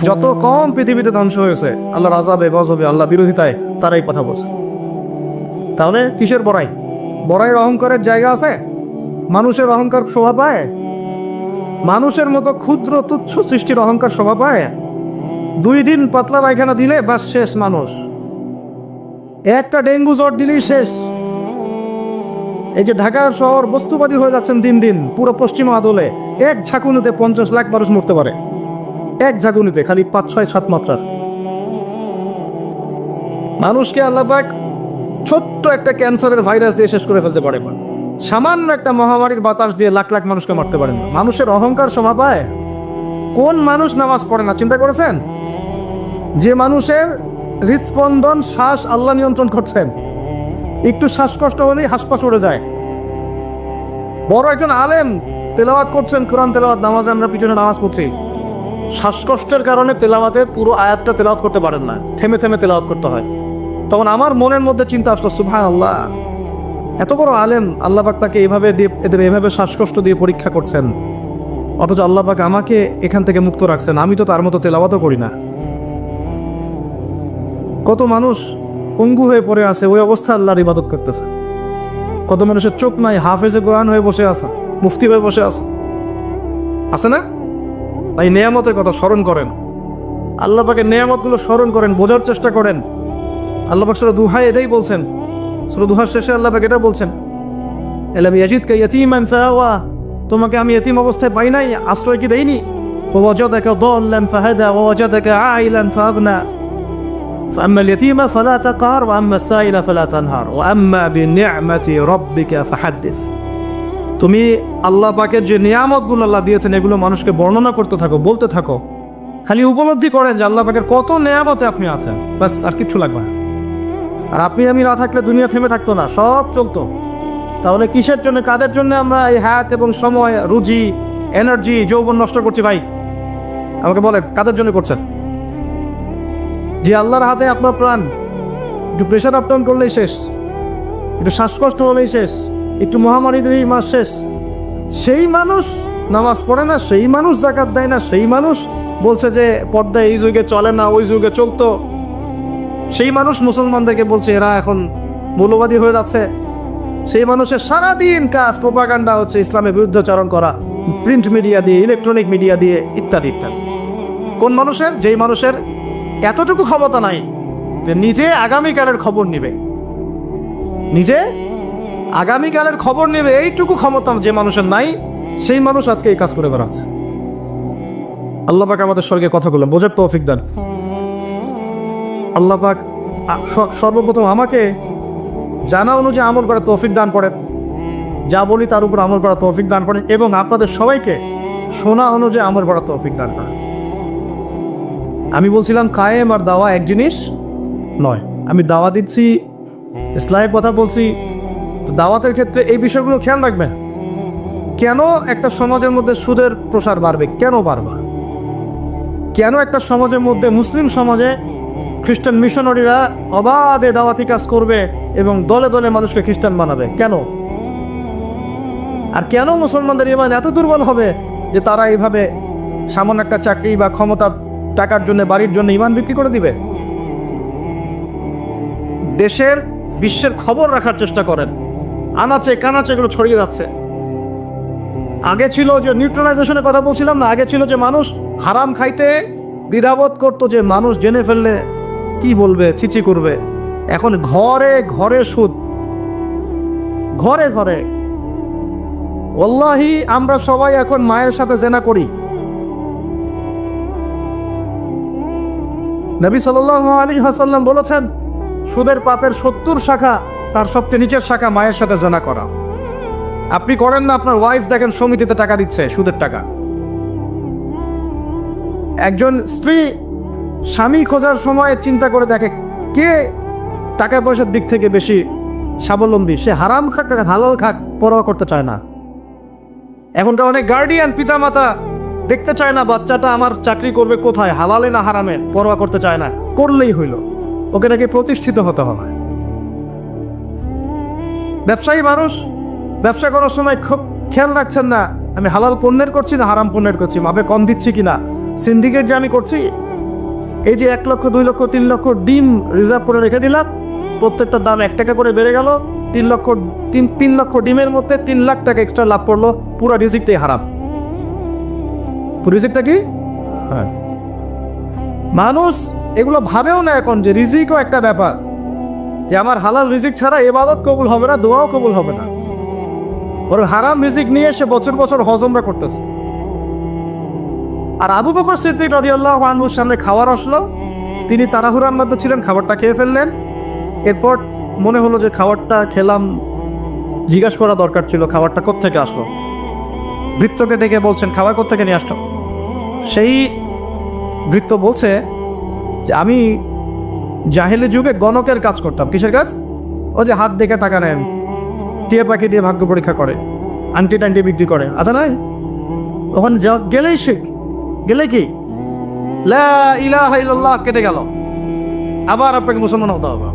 যত কম পৃথিবীতে ধ্বংস হয়েছে আল্লাহর আযাবে গজবে আল্লাহ বিরোধিতায় তারাই কথা বলছে। তাহলে কিসের বড়াই? বড়াইয়ের অহংকারের জায়গা আছে? মানুষের অহংকার শোভা পায়? মানুষের মতো ক্ষুদ্র তুচ্ছ সৃষ্টির অহংকার শোভা পায়? 2 দিন পাতলা পায়খানা দিলে বাস শেষ মানুষ, একটা ডেঙ্গু জ্বর দিলেই শেষ। এই যে ঢাকা শহর বস্তুবাদী হয়ে যাচ্ছেন দিন দিন পুরো পশ্চিম আদলে, এক ঝাঁকুনিতে 50 লাখ মানুষ মরতে পারে, এক ঝাঁকুনিতে, খালি 5, 6, 7 মাত্রার মানুষকে আল্লাহ পাক ছোট্ট একটা ক্যান্সারের ভাইরাস দিয়ে শেষ করে ফেলতে পারে, সামান্য একটা মহামারীর বাতাস দিয়ে লাখ লাখ মানুষকে মারতে পারেন। মানুষের অহংকার শোভা পায়? কোন মানুষ নামাজ পড়ে না চিন্তা করেছেন? যে মানুষের হৃদস্পন্দন, শ্বাস আল্লাহ নিয়ন্ত্রণ করছেন, একটু শ্বাসকষ্ট হলেই হাসপাস উড়ে যায়। বড় একজন আলেম তেলাওয়াত করছেন, কোরআন তেলাওয়াত, নামাজে আমরা পিছনে নামাজ পড়ছি, শ্বাসকষ্টের কারণে তেলাওয়াতের পুরো আয়াতটা তেলাওয়াত করতে পারেন না, থেমে থেমে তেলাওয়াত করতে হয়। তখন আমার মনের মধ্যে চিন্তা আসলো, সুবহানাল্লাহ, এত বড় আলেম, আল্লাহ পাক তাকে এভাবে দিয়ে, এদের এভাবে শ্বাসকষ্ট দিয়ে পরীক্ষা করছেন, অথচ আল্লাহ পাক আমাকে এখান থেকে মুক্ত রাখছেন, আমি তো তার মতো তেলাওয়াতও করি না। কত মানুষ পঙ্গু হয়ে পড়ে আছে, ওই অবস্থা আল্লাহর ইবাদত করতেছে। কত মানুষের চোখ নাই, হাফেজে কোরআন হয়ে বসে আছে, মুফতি হয়ে বসে আছে, আছে না? তাই নেয়ামতের কথা স্মরণ করেন, আল্লাহ পাকের নেয়ামতগুলো স্মরণ করেন, বোঝার চেষ্টা করেন। আল্লাহ পাক সূরা দুহায় এটাই বলছেন, সূরা দুহার শেষে আল্লাহ পাক এটা বলছেন, আলাম ইয়াজিদকা ইয়াতীমান ফাআওয়া, তোমাকে আমি ইতিম অবস্থায় পাই নাই, আশ্রয় কি দেইনি? ওয়া ওয়াজাদাকা দাল্লান ফাহাদা ওয়া ওয়াজাদাকা আইলান ফাআগনা فأما اليتيم فلا تقهر وأما السائل فلا تنهر وأما بنعمة ربك فحدث। তুমি আল্লাহ পাকের যে নিয়ামতগুলো আল্লাহ দিয়েছেন এগুলো মানুষকে বর্ণনা করতে থাকো, বলতে থাকো, খালি উপলব্ধি করেন যে আল্লাহ পাকের কত নিয়ামতে আপনি আছেন, বাস, আর কিচ্ছু লাগবে না। আর আপনি আমি না থাকলে দুনিয়া থেমে থাকতো না, সব চলতো। তাহলে কিসের জন্য, কাদের জন্য আমরা এই হায়াত এবং সময়, রুজি, এনার্জি, যৌবন নষ্ট করছি? ভাই আমাকে বলেন, কাদের জন্য করছেন? যে আল্লাহর হাতে আপনার প্রাণ, একটু প্রেশার আপ ডাউন করলেই শেষ, একটু শ্বাসকষ্ট হলেই শেষ, একটু মহামারী দিলেই মাস শেষ। সেই মানুষ নামাজ পড়ে না, সেই মানুষ যাকাত দেয় না, সেই মানুষ বলছে যে পর্দা এই যুগে চলে না, ওই যুগে চলতো। সেই মানুষ মুসলমানদেরকে বলছে এরা এখন মৌলবাদী হয়ে যাচ্ছে। সেই মানুষের সারাদিন কাজ প্রোপাগান্ডা হচ্ছে, ইসলামের বিরুদ্ধাচরণ করা, প্রিন্ট মিডিয়া দিয়ে, ইলেকট্রনিক মিডিয়া দিয়ে, ইত্যাদি ইত্যাদি। কোন মানুষের? যেই মানুষের এতটুকু ক্ষমতা নাই যে নিজে আগামীকালের খবর নেবে, নিজে আগামীকালের খবর নেবে, এইটুকু ক্ষমতা যে মানুষের নাই, সেই মানুষ আজকে এই কাজ করে বেড়াচ্ছে। আল্লাহ পাক আমাদের স্বর্গে কথাগুলো বোঝার তৌফিক দান। আল্লাহ পাক সর্বপ্রথম আমাকে জানা অনুযায়ী আমল করার তৌফিক দান করেন, যা বলি তার উপর আমল করার তৌফিক দান করেন, এবং আপনাদের সবাইকে শোনা অনুযায়ী আমল করার তৌফিক দান করেন। আমি বলছিলাম কায়েম আর দাওয়া এক জিনিস নয়। আমি দাওয়া দিচ্ছি, ইসলামের কথা বলছি, দাওয়াতের ক্ষেত্রে এই বিষয়গুলো খেয়াল রাখবেন। কেন একটা সমাজের মধ্যে সুদের প্রসার বাড়বে? কেন বাড়বে? কেন একটা সমাজের মধ্যে, মুসলিম সমাজে খ্রিস্টান মিশনারিরা অবাধে দাওয়াতি কাজ করবে এবং দলে দলে মানুষকে খ্রিস্টান বানাবে? কেন? আর কেন মুসলমানদের ঈমান এত দুর্বল হবে যে তারা এইভাবে সামান্য একটা চাকরি বা ক্ষমতা, টাকার জন্য, বাড়ির জন্য ঈমান বিক্রি করে দিবে? দেশের, বিশ্বের খবর রাখার চেষ্টা করেন, আনাচে কানাচে এগুলো ছড়িয়ে যাচ্ছে। আগে ছিল যে নিউট্রালাইজেশনের কথা বলছিলাম না, আগে ছিল যে মানুষ হারাম খাইতে দ্বিধাবোধ করতো, যে মানুষ জেনে ফেললে কি বলবে, ছিচি করবে। এখন ঘরে ঘরে সুদ, ঘরে ঘরে। ওয়াল্লাহি আমরা সবাই এখন মায়ের সাথে জেনা করি। নবী সাল্লাল্লাহু আলাইহি ওয়াসাল্লাম বলেছেন, সুদের পাপের 70 শাখা, তার সবচেয়ে নিচের শাখা মায়ের সাথে জেনা করা। আপনি করেন না? আপনার ওয়াইফ দেখেন সমিতিতে টাকা দিচ্ছে, সুদের টাকা। একজন স্ত্রী স্বামী খোঁজার সময় চিন্তা করে দেখে কে টাকা পয়সার দিক থেকে বেশি স্বাবলম্বী, সে হারাম খাক হালাল খাক পরোয়া করতে চায় না। এখনকার অনেক গার্ডিয়ান, পিতামাতা দেখতে চায় না বাচ্চাটা আমার চাকরি করবে কোথায়, হালালে না হারামে, পরোয়া করতে চায় না। করলেই হইল, ওকে নাকি প্রতিষ্ঠিত হতে হবে। ব্যবসায়ী মানুষ ব্যবসা করার সময় খুব খেয়াল রাখছেন না আমি হালাল পণ্যের করছি না হারাম পণ্যের করছি, মাপে কম দিচ্ছি কিনা, সিন্ডিকেট যে আমি করছি এই যে 1 লক্ষ 2 লক্ষ 3 লক্ষ ডিম রিজার্ভ করে রেখে দিলাম, প্রত্যেকটার দাম 1 টাকা করে বেড়ে গেল, 3 লক্ষ ডিমের মধ্যে 3 লাখ টাকা এক্সট্রা লাভ করলো, পুরো রিজিকটাই হারাম। পুরো রিজিকটা কি? হ্যাঁ, মানুষ এগুলো ভাবেও না এখন যে রিজিকও একটা ব্যাপার, যে আমার হালাল রিজিক ছাড়া ইবাদত কবুল হবে না, দোয়াও কবুল হবে না। ওর হারাম রিজিক নিয়ে সে বছর বছর হজমরা করতেছে। আর আবু বকর সিদ্দিক রাদিয়াল্লাহু আনহুর সামনে খাবার আসলো, তিনি তাড়াহুড়ার মধ্যে ছিলেন, খাবারটা খেয়ে ফেললেন। এরপর মনে হলো যে খাবারটা খেলাম, জিজ্ঞাসা করা দরকার ছিল খাবারটা কোত্থেকে আসলো। ভৃত্যকে ডেকে বলছেন খাবার কোত্থেকে নিয়ে আসলো। সেই ভৃত্য বলছে যে আমি জাহেলি যুগে গণকের কাজ করতাম। কিসের কাজ? ও যে হাত দেখে টাকা নেন, টিয়া পাখি দিয়ে ভাগ্য পরীক্ষা করে, আন্টি টান্টি বিক্রি করে, আচ্ছা নাই? ওখানে গেলেই শিখ, গেলে কি লা ইলাহা ইল্লাল্লাহ কেটে গেল, আবার আপনাকে মুসলমান হতে হবে।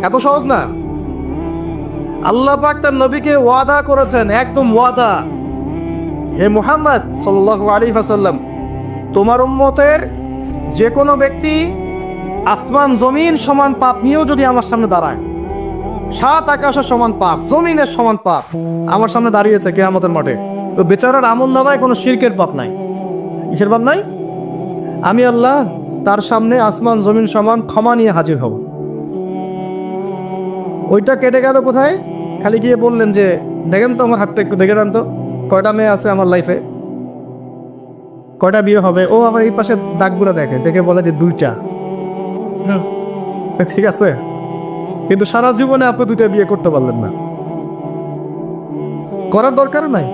এত সহজ না। আল্লাহ পাক তার নবীকে ওয়াদা করেছেন, একদম ওয়াদা, হে মুহাম্মদ সাল্লাল্লাহু আলাইহি ওয়াসাল্লাম, তোমার উম্মতের যে কোনো ব্যক্তি আসমান জমিন সমান পাপ নিয়েও যদি আমার সামনে দাঁড়ায়, 7 আকাশের সমান পাপ, জমিনের সমান পাপ আমার সামনে দাঁড়িয়েছে কিয়ামতের মাঠে, তো বেচারার আমলনামায় কোনো শিরকের পাপ নাই। কিসের পাপ নাই? আমি আল্লাহ তার সামনে আসমান জমিন সমান ক্ষমা নিয়ে হাজির হব। ওইটা কেটে গেল কোথায়? খালি গিয়ে বললেন যে দেখেন তো আমার হাতটা একটু দেখে দেন তো, কয়টা মেয়ে আছে আমার লাইফে, কয়টা বিয়ে হবে। ও আবার এই পাশে দাগগুলো দেখে, দেখে বলে যে 2টা। ঠিক আছে, কিন্তু সারা জীবনে আপনি 2টা বিয়ে করতে পারলেন না, করার দরকার নাই,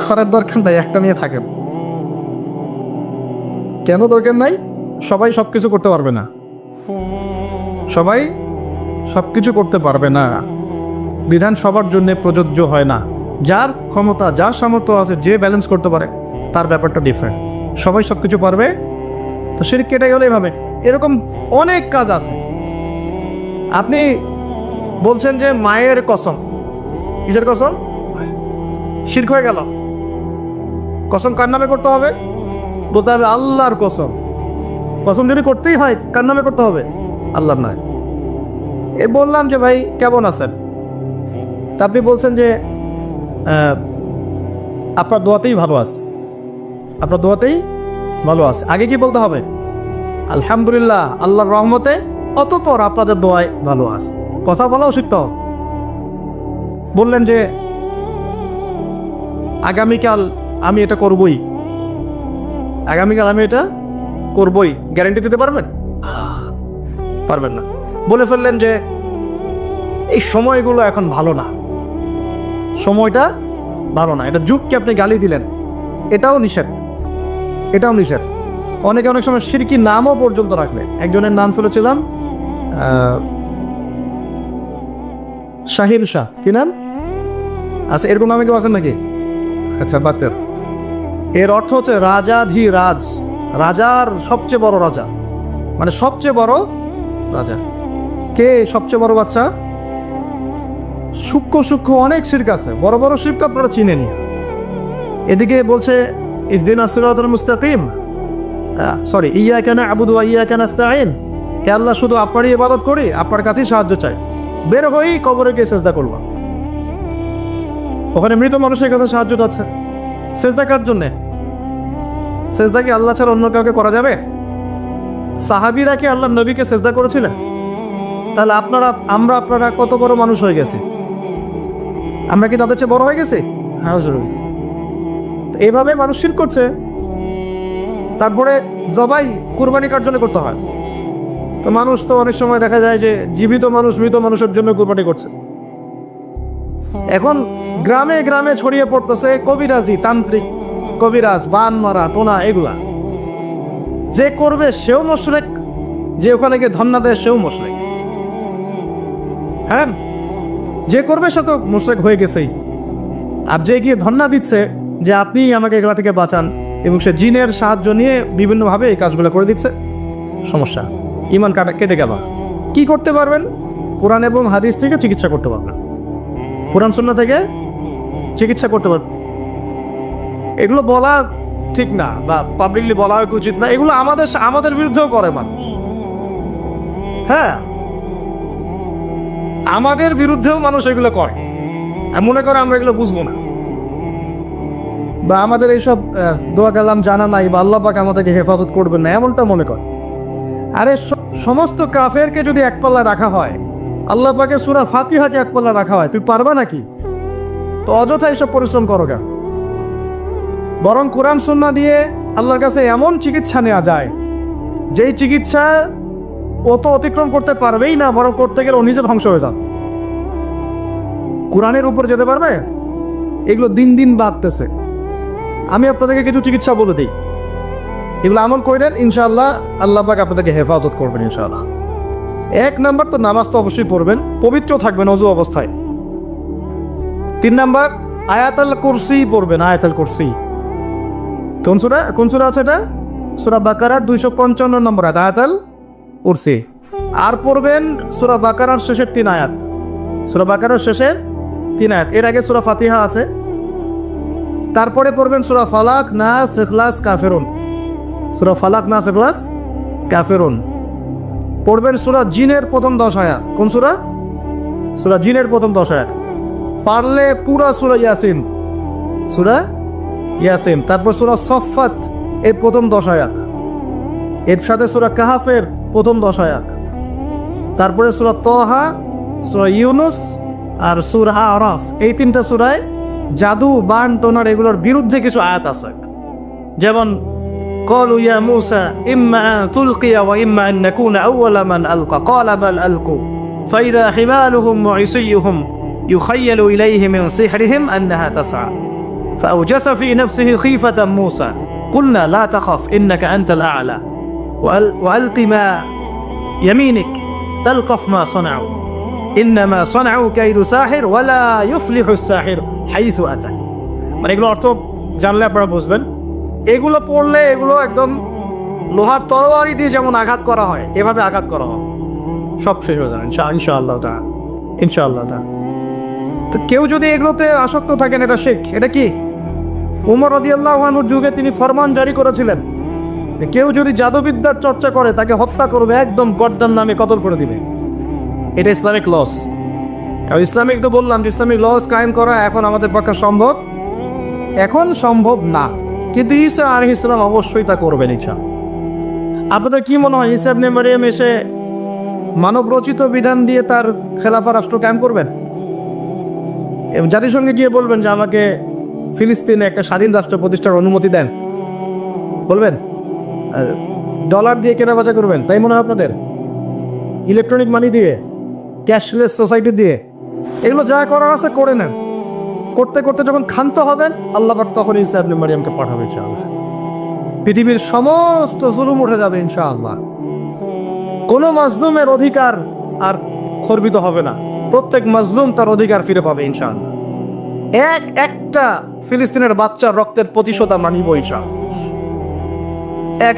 করার দরকার নাই, একটা নিয়ে থাকেন। কেন দরকার নাই? সবাই সবকিছু করতে পারবে না, সবাই সবকিছু করতে পারবে না, বিধান সবার জন্য প্রযোজ্য হয় না। যার ক্ষমতা, যার সামর্থ্য আছে, যে ব্যালেন্স করতে পারে, তার ব্যাপারটা ডিফারেন্ট। সবাই সবকিছু পারবে, তো শিরক কেটে গেলে এভাবে। এরকম অনেক কাজ আছে। আপনি বলছেন যে মায়ের কসম, কিসের কসম? শিরক হয়ে গেল। কসম কার নামে করতে হবে? বলতে হবে আল্লাহর কসম। কসম যদি করতেই হয় কার নামে করতে হবে? আল্লাহর নয়। এ বললাম যে ভাই কেমন আছেন, তা আপনি বলছেন যে আপনার দোয়াতেই ভালো আছে, আপনার দোয়াতেই ভালো আছে। আগে কি বলতে হবে? আলহামদুলিল্লাহ, আল্লাহর রহমতে, অতঃপর আপনাদের দোয়ায় ভালো আছে। কথা বলাও শিখতে হবে। বললেন যে আগামীকাল আমি এটা করবই, আগামীকাল আমি এটা করবই, গ্যারান্টি দিতে পারবেন? পারবেন না। বলে ফেললেন যে এই সময়গুলো এখন ভালো না, সময়টা ভালো না, এটা যুগকে আপনি গালি দিলেন, এটাও নিষেধ, এটাও নিষেধ। অনেকে অনেক সময় শিরকি নামও পর্যন্ত রাখলে। একজনের নাম শুনেছিলাম শাহিন শাহ, কি নাম? আচ্ছা, এরকম নামে কেউ আছেন নাকি? আচ্ছা, বাতের। এর অর্থ হচ্ছে রাজাধিরাজ, রাজার সবচেয়ে বড় রাজা, মানে সবচেয়ে বড় রাজা। কে সবচেয়ে বড় বাচ্চা? সূক্ষ্ম সূক্ষ্ম অনেক শিরক আছে, বড় বড় শিরক আপনারা চিনেনি। এদিকে বলছে ইহদিনাস সিরাতাল মুস্তাকিম, সরি, ইয়াকা না'বুদু ওয়া ইয়াকা নাস্তাঈন, হে আল্লাহ শুধু আপনারই ইবাদত করি, আপনার কাছেই সাহায্য চাই। বের হই কবরে গিয়ে সেজদা করবা, ওখানে মৃত মানুষের কাছে সাহায্য আছে। সেজদা কার জন্যে? সেজদা কি আল্লাহ ছাড়া অন্য কাউকে করা যাবে? সাহাবীরা কি আল্লাহ নবীকে সেজদা করেছিলেন? তাহলে আপনারা কত বড় মানুষ হয়ে গেছে? আমরা কি তাদের চেয়ে বড় হয়ে গেছি? আরো জরুরি। এইভাবে মানুষ শিরক করছে। তারপরে জবাই কুরবানি কার জন্য করতে হয়? তো মানুষ তো অনেক সময় দেখা যায় যে জীবিত মানুষ মৃত মানুষের জন্য কুরবানি করছে। এখন গ্রামে গ্রামে ছড়িয়ে পড়তেছে কবিরাজি, তান্ত্রিক, কবিরাজ, বান মারা, টোনা, এগুলা। যে করবে সেও মুশরিক, যে ওখানে গিয়ে ধন্না দেয় সেও মুশরিক। হ্যাঁ, যে করবে সে তো মুশরিক হয়ে গেছেই। আর যে গিয়ে ধন্না দিচ্ছে যে আপনি আমাকে এগুলা থেকে বাঁচান, এবং সে জিনের সাহায্য নিয়ে বিভিন্নভাবে এই কাজগুলো করে দিচ্ছে, সমস্যা, ইমান কেটে গেল। কি করতে পারবেন? কোরআন এবং হাদিস থেকে চিকিৎসা করতে পারবেন, কোরআন সুন্নাহ থেকে চিকিৎসা করতে পারবেন। এগুলো বলা ঠিক না বা পাবলিকলি বলা উচিত না, এগুলো আমাদের বিরুদ্ধেও করে মানুষ। হ্যাঁ, আমাদের বিরুদ্ধেও মানুষ এগুলো করে, মনে করে আমরা এগুলো বুঝবো না, বা আমাদের এইসব দোয়া কালাম জানা নাই, বা আল্লাহ পাক আমাদেরকে হেফাজত করবেন না, এমনটা মনে করে। আরে সমস্ত কাফেরকে যদি এক পাল্লা রাখা হয়, আল্লাহ পাকের সূরা ফাতিহাকে এক পাল্লা রাখা হয়, তুই পারবা নাকি? তো অযথা এসব পরিশ্রম করো কেন? বরং কোরআন সুন্নাহ দিয়ে আল্লাহর কাছে এমন চিকিৎসা নেওয়া যায়, যেই চিকিৎসা ও তো অতিক্রম করতে পারবেই না, বরং করতে গেলে ও নিজে ধ্বংস হয়ে যাবে। কোরআনের উপর যেতে পারবে? এগুলো দিন দিন বাড়তেছে। আমি আপনাদেরকে কিছু চিকিৎসা বলে দিই, এগুলো আমল করেন, ইনশাআল্লাহ আল্লাহ পাক আপনাদেরকে হেফাজত করবেন ইনশাআল্লাহ। 1 নাম্বার তো নামাজ তো অবশ্যই পড়বেন, পবিত্র থাকবেন অজু অবস্থায়। 3 নাম্বার আয়াতুল কুরসি পড়বেন, আয়াতুল কুরসি। কোন সূরা আছে এটা? সূরা বাকারার 255 নম্বর আয়াত, আয়াতুল কুরসি। আর পড়বেন সূরা বাকারার শেষের 3 আয়াত, সূরা বাকারার শেষের 3 আয়াত। এর আগে সূরা ফাতিহা আছে, তারপরে পড়বেন সূরা ফালাক, নাস, ইখলাস, কাফিরুন। সূরা ফালাক, নাস, ইখলাস, কাফিরুন। পড়বেন সূরা জিনের প্রথম 10 আয়াত। কোন সূরা? সূরা জিনের প্রথম 10 আয়াত। পারলে পুরা সূরা ইয়াসিন, সূরা ইয়াসিন। তারপর সূরা সফফাত এর প্রথম 10 আয়াত, এর সাথে সূরা কাহাফের প্রথম 10 আয়াত। তারপরে সূরা তাহা, সূরা ইউনুস আর সূরা আরাফ। এই 3টা সূরায় জাদু, বান, টোনার এগুলোর বিরুদ্ধে কিছু আয়াত আছে। যেমন قالوا يا موسى إما أن تلقي وإما أن نكون أول من ألقى قال بل ألقوا فإذا حبالهم وعصيهم يخيل إليه من سحرهم أنها تسعى فأوجس في نفسه خيفة موسى قلنا لا تخف إنك أنت الأعلى وألق ما يمينك تلقف ما صنعوا إنما صنعوا كيد ساحر ولا يفلح الساحر حيث أتى। মানে এগুলো অর্থ জানলে আপনারা বুঝবেন। এগুলো পড়লে এগুলো একদম লোহার তরবারি দিয়ে যেমন আঘাত করা হয়, এভাবে আঘাত করা হয়, সব শেষ হয়ে যাবে ইনশাআল্লাহ তাআলা, ইনশাআল্লাহ তাআলা। তো কেউ যদি এগুলোতে আসক্ত থাকেন, এটা শেখ। এটা কি? উমর রাদিয়াল্লাহু আনহুর যুগে তিনি ফরমান জারি করেছিলেন যে কেউ যদি জাদুবিদ্যার চর্চা করে তাকে হত্যা করবে, একদম গর্দান নামে কতল করে দিবে। এটা ইসলামিক লস। ইসলামিক তো বললাম যে ইসলামিক লস কায়েম করা এখন আমাদের পক্ষে সম্ভব, এখন সম্ভব না, কিন্তু ঈসা আলাইহিস সালাম অবশ্যই তা করবেন ইনশাআল্লাহ। আপনাদের কি মনে হয় ঈসা ইবনে মারইয়াম এসে মানব রচিত বিধান দিয়ে তার খেলাফা রাষ্ট্র কায়েম করবেন? জাতিসংঘে গিয়ে বলবেন যে আমাকে ফিলিস্তিনে একটা স্বাধীন রাষ্ট্র প্রতিষ্ঠার অনুমতি দেন, বলবেন? ডলার দিয়ে কেনাবেচা করবেন, তাই মনে হয় আপনাদের? ইলেকট্রনিক মানি দিয়ে, ক্যাশলেস সোসাইটি দিয়ে, এগুলো যা করার আছে করে নেন। করতে করতে যখন ক্ষান্ত হবেন, আল্লাহ পাক তখন ঈসা ইবনে মারইয়ামকে পাঠাবে ইনশাআল্লাহ। পৃথিবীর সমস্ত জুলুম উঠে যাবে ইনশাআল্লাহ। কোনো মাজলুমের অধিকার আর খর্বিত হবে না, প্রত্যেক মাজলুম তার অধিকার ফিরে পাবে ইনশাআল্লাহ। একটা ফিলিস্তিনের বাচ্চার রক্তের প্রতিশোধ আমরা নিব ইনশাআল্লাহ।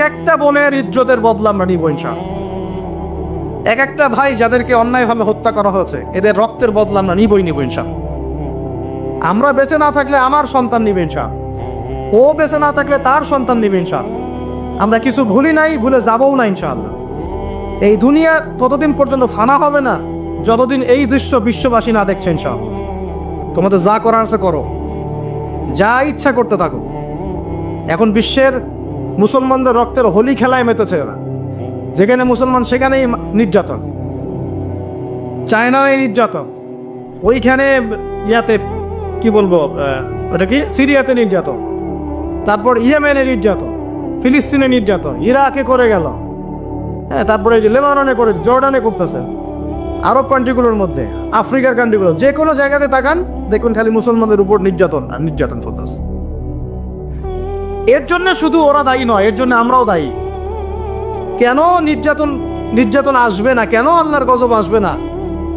একটা বোনের ইজ্জতের বদলা আমরা নিব ইনশাআল্লাহ। একটা ভাই যাদেরকে অন্যায়ভাবে হত্যা করা হয়েছে, এদের রক্তের বদলা আমরা নিবই নিব ইনশাআল্লাহ। আমরা বেঁচে না থাকলে আমার সন্তান নিবে ইনশাআল্লাহ, ও বেঁচে না থাকলে তার সন্তান নিবে ইনশাআল্লাহ। আমরা কিছু ভুলি নাই, ভুলে যাবও না ইনশাআল্লাহ। এই দুনিয়া ততদিন পর্যন্ত ফানা হবে না যতদিন এই দৃশ্য বিশ্ববাসী না দেখছে ইনশাআল্লাহ। তোমাদের যা করার আছে করো, যা ইচ্ছা করতে থাকো। এখন বিশ্বের মুসলমানদের রক্তের হোলি খেলায় মেতেছে এরা, যেখানে মুসলমান সেখানেই নির্যাতন, চায়নায় নির্যাতন, ওইখানে ইয়াতে কি বলবো, ওটা কি সিরিয়াতে নির্যাতন, তারপর ইয়েমেনে নির্যাতন, ফিলিস্তিনে নির্যাতন, ইরাকে করে গেল, হ্যাঁ, তারপরে যে লেবাননে করে, জর্ডানে করতেছে, আরব কান্ট্রিগুলোর মধ্যে, আফ্রিকার কান্ট্রিগুলো, যে কোনো জায়গাতে তাকান দেখুন খালি মুসলমানদের উপর নির্যাতন আর নির্যাতন চলতেছে। এর জন্য শুধু ওরা দায়ী নয়, এর জন্য আমরাও দায়ী। কেন নির্যাতন আসবে না? কেন আল্লাহর গজব আসবে না?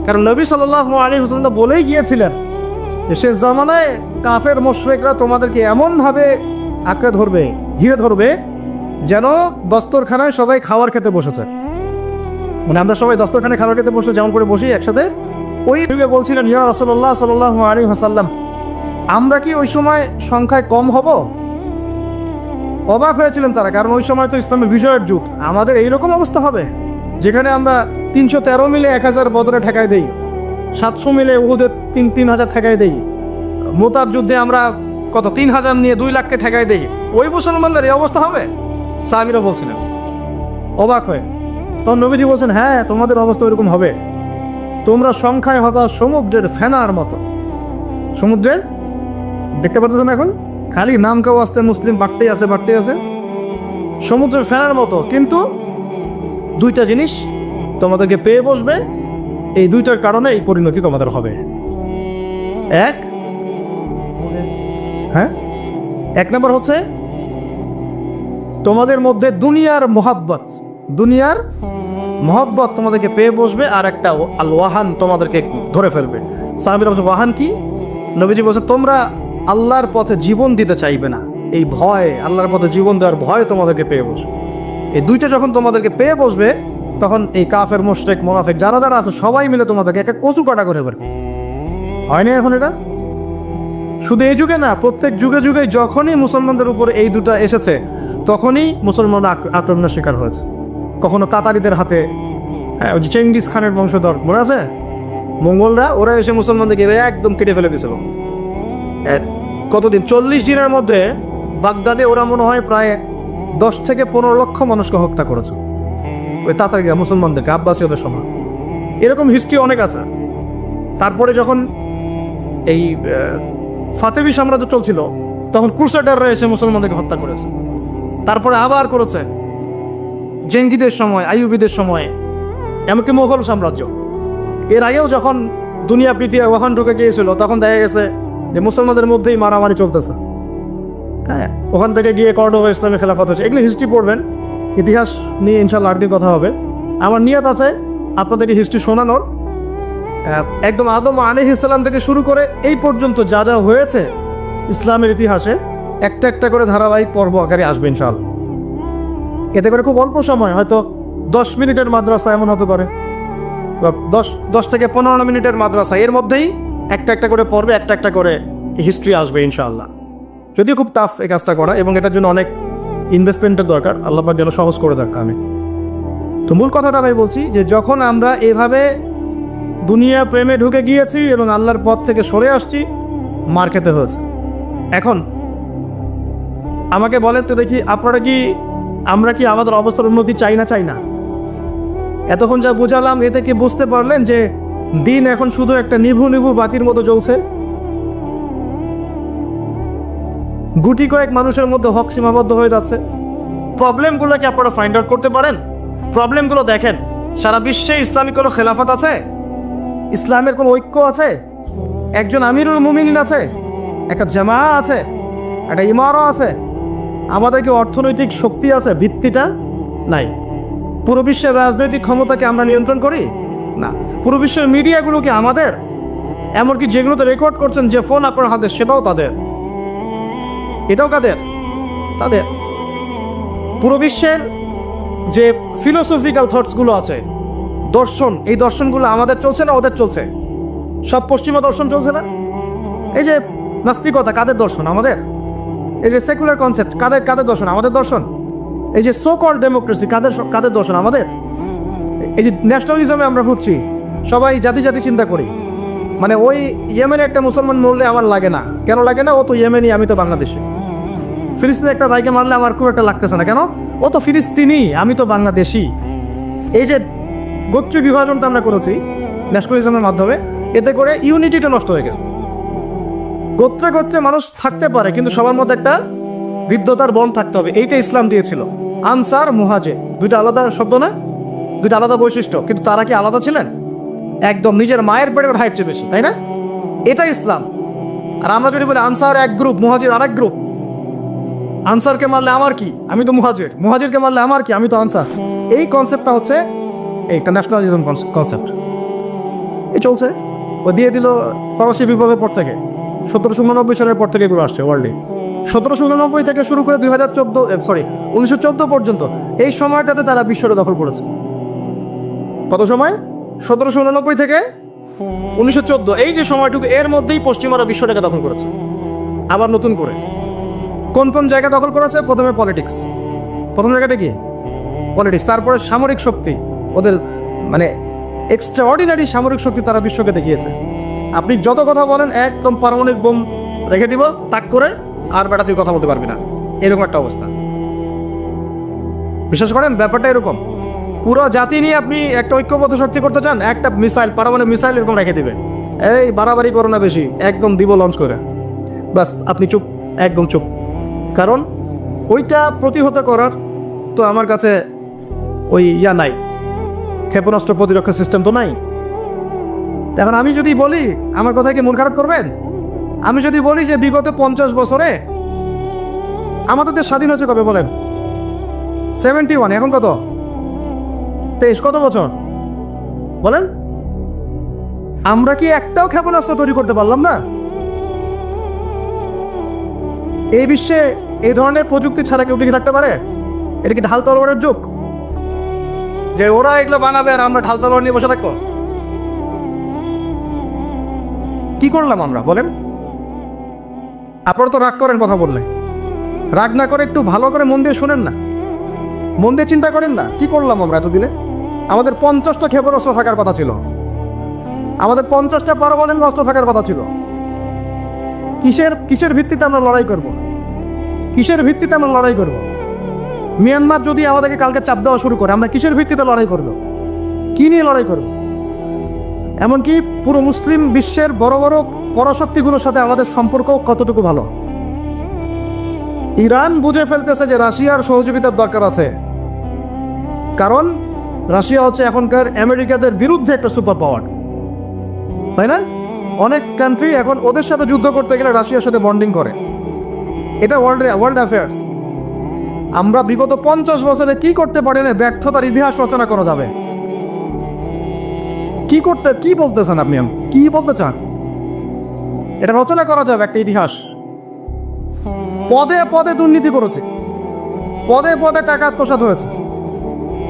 কারণ নবী সাল্লাল্লাহু আলাইহি ওয়াসাল্লাম বলেই গিয়েছিলেন যে শেষ জামানায় কাফের মুশরিকরা তোমাদেরকে এমনভাবে আঁকড়ে ধরবে, ঘিরে ধরবে, যেন দস্তরখানায় সবাই খাবার খেতে বসেছে। মানে আমরা সবাই দস্তরখানায় খাবার খেতে বসে যেমন করে বসি একসাথে, ওই যুগে বলছিলেন ইয়া রাসূলুল্লাহ সাল্লাল্লাহু আলাইহি ওয়াসাল্লাম, আমরা কি ওই সময় সংখ্যায় কম হব? অবাক হয়েছিলেন তারা, কারণ ওই সময় তো ইসলামের বিজয়ের যুগ। আমাদের এইরকম অবস্থা হবে যেখানে আমরা 313 মিলে 1000 বদরে ঠেকাই দেই, 700 মিলে উহুদের 3000 ঠেকাই দেই, মোতাব যুদ্ধে আমরা কত 3000 নিয়ে 2 লাখকে ঠেকাই দেই। ওই মুসলমানদের এই অবস্থা হবে? সাহাবীরা বলছিলেন অবাক হয়ে। তখন নবীজি বলছেন, হ্যাঁ তোমাদের অবস্থা ওইরকম হবে। তোমরা সংখ্যায় হবা সমুদ্রের ফেনার মতো। সমুদ্রের, দেখতে পাচ্ছেন এখন খালি নাম কেউ আসতে মুসলিম বাড়তেই আছে। সমুদ্রের ফেনার মতো, কিন্তু 2টা জিনিস তোমাদেরকে পেয়ে বসবে। এই 2টার কারণে এই পরিণতি তোমাদের হবে। এক নম্বর হচ্ছে তোমাদের মধ্যে দুনিয়ার মহব্বত তোমাদেরকে পেয়ে বসবে, আর একটা আল ওয়াহান তোমাদেরকে ধরে ফেলবে। সাহাবীরা বলছে ওয়াহান কি? নবীজি বলছে তোমরা আল্লাহর পথে জীবন দিতে চাইবে না, এই ভয়, আল্লাহর পথে জীবন দেওয়ার ভয় তোমাদেরকে পেয়ে বসবে। এই 2টা যখন তোমাদেরকে পেয়ে বসবে, তখন এই কাফের, মুশরিক, মুনাফিক যারা যারা আছে সবাই মিলে তোমাদেরকে একটা কচু কাটা করে ফেলবে। হয় না এখন এটা? শুধু এই যুগে না, প্রত্যেক যুগে যুগে যখনই মুসলমানদের উপরে এই 2টা এসেছে, তখনই মুসলমানরা আক্রমণের শিকার হয়েছে। কখনো তাতারিদের হাতে, ওই যে চেঙ্গিস খানের বংশধর মনে আছে, মঙ্গলরা, ওরা এসে মুসলমানদেরকে একদম কেটে ফেলে দিয়েছিল। কতদিন? 40 দিনের মধ্যে বাগদাদে ওরা মনে হয় প্রায় 10 থেকে 15 লক্ষ মানুষকে হত্যা করেছে, ওই তাতারিরা মুসলমানদেরকে, আব্বাসীয়দের সময়। এরকম হিস্ট্রি অনেক আছে। তারপরে যখন এই ফাতেমি সাম্রাজ্য চলছিল, তখন ক্রুসেডাররা এসে মুসলমানদেরকে হত্যা করেছে। তারপরে আবার করেছে জেঙ্গিদের সময়, আইয়ুবিদের সময়, এমনকি মোগল সাম্রাজ্য। এর আগেও যখন দুনিয়া পৃথিবী ওখান ঢুকে গিয়েছিল, তখন দেখা গেছে যে মুসলমানদের মধ্যেই মারামারি চলতেছে। হ্যাঁ, ওখান থেকে গিয়ে কর্ডোবা ইসলামী খেলাফত হয়েছে। এগুলো হিস্ট্রি পড়বেন, ইতিহাস নিয়ে ইনশাল্লাহ আরেকদিন কথা হবে। আমার নিয়ত আছে আপনাদেরকে হিস্ট্রি শোনানোর, একদম আদম আলাইহিস সালাম থেকে শুরু করে এই পর্যন্ত যা যা হয়েছে ইসলামের ইতিহাসে, একটা একটা করে ধারাবাহিক পর্ব আকারে আসবে ইনশাআল্লাহ। এতে করে খুব অল্প সময়, হয়তো 10 মিনিটের মাদ্রাসা এমন হতে পারে, 10 থেকে 15 মিনিটের মাদ্রাসা, এর মধ্যেই একটা একটা করে পর্বে একটা একটা করে হিস্ট্রি আসবে ইনশাআল্লাহ। যদিও খুব টাফ এই কাজটা করা, এবং এটার জন্য অনেক ইনভেস্টমেন্টের দরকার, আল্লাহ পাক যেন সহজ করে দেন। আমি তো মূল কথাটা আমি বলছি যে যখন আমরা এভাবে দুনিয়া প্রেমে ঢুকে গিয়েছি এবং আল্লাহর পথ থেকে সরে আসছি, মার খেতে হয়েছে। এখন আমাকে বলেন তো দেখি, আমরা কি আমাদের অবস্থার উন্নতি চাই না? এতক্ষণ যা বুঝালাম, এতে কি বুঝতে পারলেন যে দিন এখন শুধু একটা নিভু নিভু বাতির মতো জ্বলছে? গুটি কয়েক মানুষের মধ্যে হক সীমাবদ্ধ হয়ে যাচ্ছে। প্রবলেমগুলো কি আপনারা ফাইন্ড আউট করতে পারেন? প্রবলেমগুলো দেখেন, সারা বিশ্বে ইসলামিক কোনো খেলাফত আছে? ইসলামের কোনো ঐক্য আছে? একজন আমিরুল মুমিনিন আছে? একটা জামা আছে? একটা ইমারা আছে? আমাদের কি অর্থনৈতিক শক্তি আছে? ভিত্তিটা নাই। পুরো বিশ্বের রাজনৈতিক ক্ষমতাকে আমরা নিয়ন্ত্রণ করি না। পুরো বিশ্বের মিডিয়াগুলো কি আমাদের? এমনকি যেগুলোতে রেকর্ড করছেন, যে ফোন আপনার হাতে, সেটাও তাদের। এটাও কাদের? তাদের। পুরো বিশ্বের যে ফিলোসফিক্যাল থটসগুলো আছে, দর্শন, এই দর্শনগুলো আমাদের চলছে না ওদের চলছে? সব পশ্চিমা দর্শন চলছে না? এই যে নাস্তিকতা, কাদের দর্শন? আমাদের। এই যে সেকুলার কনসেপ্ট, কাদের দর্শন? আমাদের দর্শন। এই যে সো কল্ড ডেমোক্রেসি, কাদের দর্শন? আমাদের। এই যে ন্যাশনালিজমে আমরা ঘুরছি, সবাই জাতি চিন্তা করি, মানে ওই ইয়েমেনে একটা মুসলমান মরলে আমার লাগে না। কেন লাগে না? ও তো ইয়েমেনি, আমি তো বাংলাদেশি। ফিলিস্তিনে একটা ভাইকে মারলে আমার খুব একটা লাগতেছে না। কেন? ও তো ফিলিস্তিনি, আমি তো বাংলাদেশি। এই যে গোত্র বিভাজনটা আমরা করেছি ন্যাশনালিজমের মাধ্যমে, এতে করে ইউনিটিটা নষ্ট হয়ে গেছে। গোত্রে মানুষ থাকতে পারে, কিন্তু সবার মধ্যে একটা বিদ্যতার বন থাকতে হবে। এইটা ইসলাম দিয়েছিল। আনসার, মুহাজির, 2টা আলাদা শব্দ না? 2টা আলাদা বৈশিষ্ট্য, কিন্তু তারা কি আলাদা ছিলেন? একদম নিজের মায়ের পেটের হাইট চেয়ে বেশি, তাই না? এটা ইসলাম। আর আমরা যদি বলি আনসার এক গ্রুপ, মুহাজির আরেক গ্রুপ, আনসারকে মারলে আমার কি, আমি তো মুহাজিরকে মারলে আমার কি, আমি তো আনসার। এই কনসেপ্টটা হচ্ছে এইটা ন্যাশনালিজম কনসেপ্ট। এই চলছে, ও দিয়ে দিল ফরাসি বিপ্লবের পর থেকে, 1789 সালের পর থেকে এগুলো আসছে ওয়ার্ল্ডে। 1789 থেকে শুরু করে 1914 পর্যন্ত, এই সময়টাতে তারা বিশ্বটা দখল করেছে। কত সময়? 1789 থেকে 1914, এই যে সময়টুকু, এর মধ্যেই পশ্চিমারা বিশ্বটাকে দখল করেছে। আবার নতুন করে কোন কোন জায়গা দখল করেছে? প্রথমে পলিটিক্স, প্রথম জায়গাটা কি পলিটিক্স, তারপরে সামরিক শক্তি, ওদের মানে এক্সট্রাঅর্ডিনারি সামরিক শক্তি তারা বিশ্বকে দেখিয়েছে। আপনি যত কথা বলেন একদম পারমাণবিক বোম রেখে দিব তাক করে, আর বেটা তুই কথা বলতে পারবি না, এরকম একটা অবস্থা। বিশ্বাস করেন ব্যাপারটা এরকম। পুরো জাতি নিয়ে আপনি একটা ঐক্যবদ্ধ শক্তি করতে চান, একটা মিসাইল, পারমাণবিক মিসাইল এরকম রেখে দিবে, এই বাড়াবাড়ি করো না বেশি, একদম দিব লঞ্চ করে, বাস আপনি চুপ, একদম চুপ। কারণ ওইটা প্রতিহত করার তো আমার কাছে ওই নাই, ক্ষেপণাস্ত্র প্রতিরক্ষা সিস্টেম তো নাই। এখন আমি যদি বলি, আমার কথা কি মন খারাপ করবেন? আমি যদি বলি যে বিগত 50 বছরে আমাদের দেশ স্বাধীন হয়েছে কবে বলেন? 71, এখন কত? 23, কত বছর বলেন? আমরা কি একটাও ক্ষেপণাস্ত্র তৈরি করতে পারলাম না? এই বিশ্বে এই ধরনের প্রযুক্তি ছাড়া কেউ টিকে থাকতে পারে? এটা কি ঢাল তলোয়ারের যুগ যে ওরা এগুলো বানাবে আর আমরা ঢাল তলোয়ার নিয়ে বসে থাকবো? কি করলাম আমরা বলেন? আপনারা তো রাগ করেন কথা বললে, রাগ না করে একটু ভালো করে মন দিয়ে শুনেন না, মন দিয়ে চিন্তা করেন না। কি করলাম আমরা এতদিনে? আমাদের 50টা ক্ষেপণাস্ত্র থাকার কথা ছিল, আমাদের 50টা পারমাণবিক অস্ত্র থাকার কথা ছিল। কিসের ভিত্তিতে আমরা লড়াই করব? কিসের ভিত্তিতে আমরা লড়াই করব? মিয়ানমার যদি আমাদেরকে কালকে চাপ দেওয়া শুরু করে, আমরা কিসের ভিত্তিতে লড়াই করব? কি নিয়ে লড়াই করব? এমনকি পুরো মুসলিম বিশ্বের বড় বড় পরাশক্তিগুলোর সাথে আমাদের সম্পর্ক কতটুকু ভালো। ইরান বুঝে ফেলতেছে যে রাশিয়ার সহযোগিতার দরকার আছে, কারণ রাশিয়া হচ্ছে এখনকার আমেরিকাদের বিরুদ্ধে একটা সুপার পাওয়ার, তাই না? অনেক কান্ট্রি এখন ওদের সাথে যুদ্ধ করতে গেলে রাশিয়ার সাথে বন্ডিং করে। এটা ওয়ার্ল্ড অ্যাফেয়ার্স। আমরা বিগত 50 বছরে কি করতে পারি না, ব্যর্থতার ইতিহাস রচনা করা যাবে। কি বলতেছেন আপনি? কি বলতে চান? এটা রচনা করা যাবে একটা ইতিহাস। পদে পদে দুর্নীতি করেছে, পদে পদে টাকা আত্মসাৎ হয়েছে,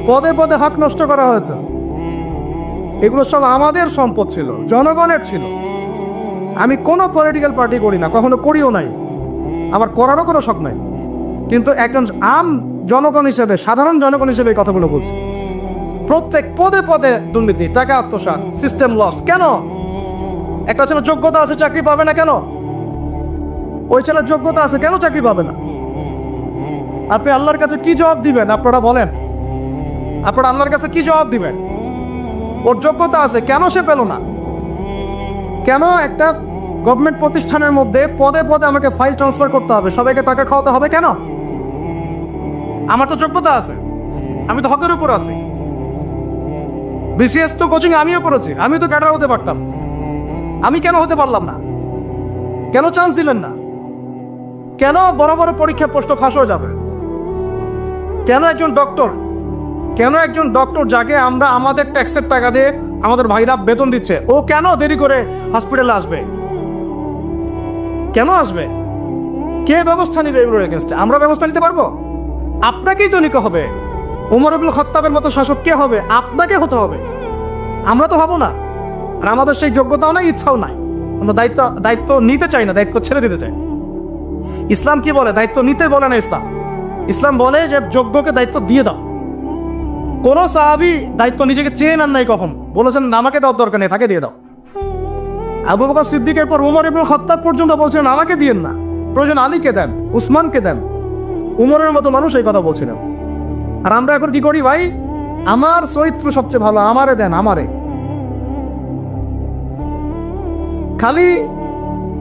পদে পদে হক নষ্ট করা হয়েছে। এগুলো সব আমাদের সম্পদ ছিল, জনগণের ছিল। আমি কোনো পলিটিক্যাল পার্টি করি না, কখনো করিও নাই, আমার করারও কোনো শখ নাই। কিন্তু একজন জনগণ হিসেবে, সাধারণ জনগণ হিসেবে এই কথাগুলো বলছি। প্রত্যেক পদে পদে দুর্নীতি, টাকা আত্মসাৎ, সিস্টেম লস। কেন? একটা ছেলে যোগ্যতা আছে, চাকরি পাবে না কেন? ওই ছেলের যোগ্যতা আছে, কেন চাকরি পাবে না? আপনি আল্লাহর কাছে কি জবাব দিবেন? আপনারা বলেন, আপনারা আল্লাহর কাছে কি জবাব দিবেন? ওর যোগ্যতা আছে, কেন সে পেল না? কেন একটা গভর্নমেন্ট প্রতিষ্ঠানের মধ্যে পদে পদে আমাকে ফাইল ট্রান্সফার করতে হবে, সবাইকে টাকা খাওয়াতে হবে কেন? আমার তো যোগ্যতা আছে, আমি তো হকের উপর আছি। বিসিএস তো কোচিং আমিও করেছি, আমি তো ক্যাডার হতে পারতাম, আমি কেন হতে পারলাম না? কেন চান্স দিলেন না? কেন বড় বড় পরীক্ষা প্রশ্ন ফাঁস হয়ে যাবে? কেন একজন ডক্টর যাকে আমরা আমাদের ট্যাক্সের টাকা দিয়ে আমাদের ভাইরা বেতন দিচ্ছে, ও কেন দেরি করে হসপিটালে আসবে? কেন আসবে? কে ব্যবস্থা নিবে এগুলোর এগেনস্টে? আমরা ব্যবস্থা নিতে পারবো? আপনাকেই তো নিতে হবে। ওমর ইবনুল খাত্তাবের মতো শাসক কে হবে? আপনাকে হতে হবে, আমরা তো হব না। আর আমাদের সেই যোগ্যতাও নাই, ইচ্ছাও নাই। আমরা দায়িত্ব নিতে চাই না, দায়িত্ব ছেড়ে দিতে চাই। ইসলাম কি বলে? দায়িত্ব নিতে বলে না ইসলাম। ইসলাম বলে যে যোগ্যকে দায়িত্ব দিয়ে দাও। কোন সাহাবী দায়িত্ব নিজেকে চেয়ে নেন নাই, কখন বলেছেন আমাকে দেওয়ার দরকার নেই, তাকে দিয়ে দাও। আবু বকর সিদ্দিকের পর ওমর ইবনুল খাত্তাব পর্যন্ত বলছেন আমাকে দিয়েন না, প্রয়োজন আলীকে দেন, উসমানকে দেন। উমরের মতো মানুষ এই কথা বলছিলেন। আর আমরা এখন কি করি ভাই? আমার চরিত্র সবচেয়ে ভালো, আমারে দেন, আমারে। খালি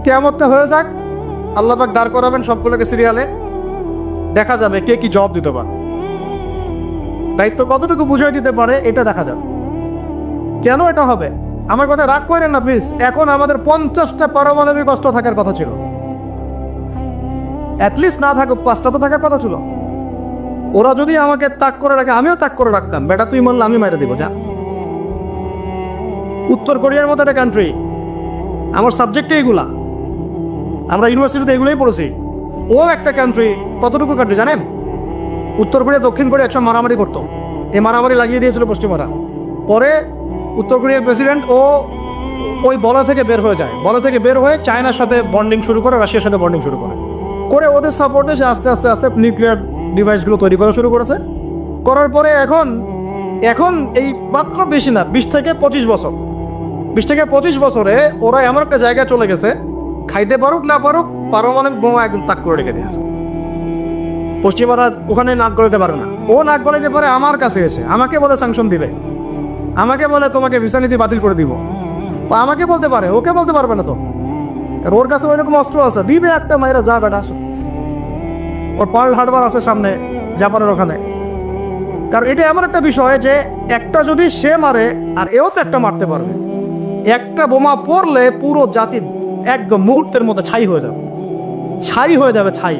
কিয়ামতটা হয়ে যাক, আল্লাহ পাক দাঁড় করাবেন সবগুলোকে সিরিয়ালে, দেখা যাবে কে কি জবাব দিতে পারে, দায়িত্ব কতটুকু বুঝিয়ে দিতে পারে, এটা দেখা যাবে। কেন এটা হবে? আমার কথা রাগ করেন না প্লিজ। এখন আমাদের 50টা পারমাণবিক অস্ত্র থাকার কথা ছিল, অ্যাটলিস্ট না থাকুক 5টা তো থাকার কথা ছিল। ওরা যদি আমাকে তাক করে রাখে, আমিও তাক করে রাখতাম। বেটা তুই মারলে আমি মাইরে দিব, যা। উত্তর কোরিয়ার মতো একটা কান্ট্রি, আমার সাবজেক্টে এগুলা, আমরা ইউনিভার্সিটিতে এগুলোই পড়েছি। ও একটা কান্ট্রি, কতটুকু কান্ট্রি জানেন? উত্তর কোরিয়া দক্ষিণ কোরিয়া একসময় মারামারি করতো, এই মারামারি লাগিয়ে দিয়েছিল পশ্চিমারা। পরে উত্তর কোরিয়ার প্রেসিডেন্ট ওই বলয় থেকে বের হয়ে যায়, বলয় থেকে বের হয়ে চায়নার সাথে বন্ডিং শুরু করে, রাশিয়ার সাথে বন্ডিং শুরু করে। করে ওদের সাপোর্টে সে আস্তে আস্তে আস্তে নিউক্লিয়ার ডিভাইসগুলো তৈরি করা শুরু করেছে। করার পরে এখন এই মাত্র বেশি না, 20 থেকে 25 বছরে ওরা এমন একটা জায়গায় চলে গেছে, খাইতে পারুক না পারুক পারমাণবিক বোমা একদম তাক করে রেখে দেয়। পশ্চিমারা ওখানে নাক গলাতে পারে না, ও নাক গলাতে পারে আমার কাছে এসে আমাকে বলে স্যাংশন দিবে, আমাকে বলে তোমাকে ভিসা নীতি বাতিল করে দিব। ও আমাকে বলতে পারে, ওকে বলতে পারবে না তো, আর ওর কাছে ওইরকম অস্ত্র আছে, দিবে একটা মাইরা যা বেটা আসো। ওর পার্ল হারবার আছে সামনে জাপানের ওখানে। কারণ এটা এমন একটা বিষয় যে একটা যদি সে মারে আর এও তো একটা মারতে পারবে। একটা বোমা পড়লে পুরো জাতি একদম মুহূর্তের মধ্যে ছাই হয়ে যাবে ছাই।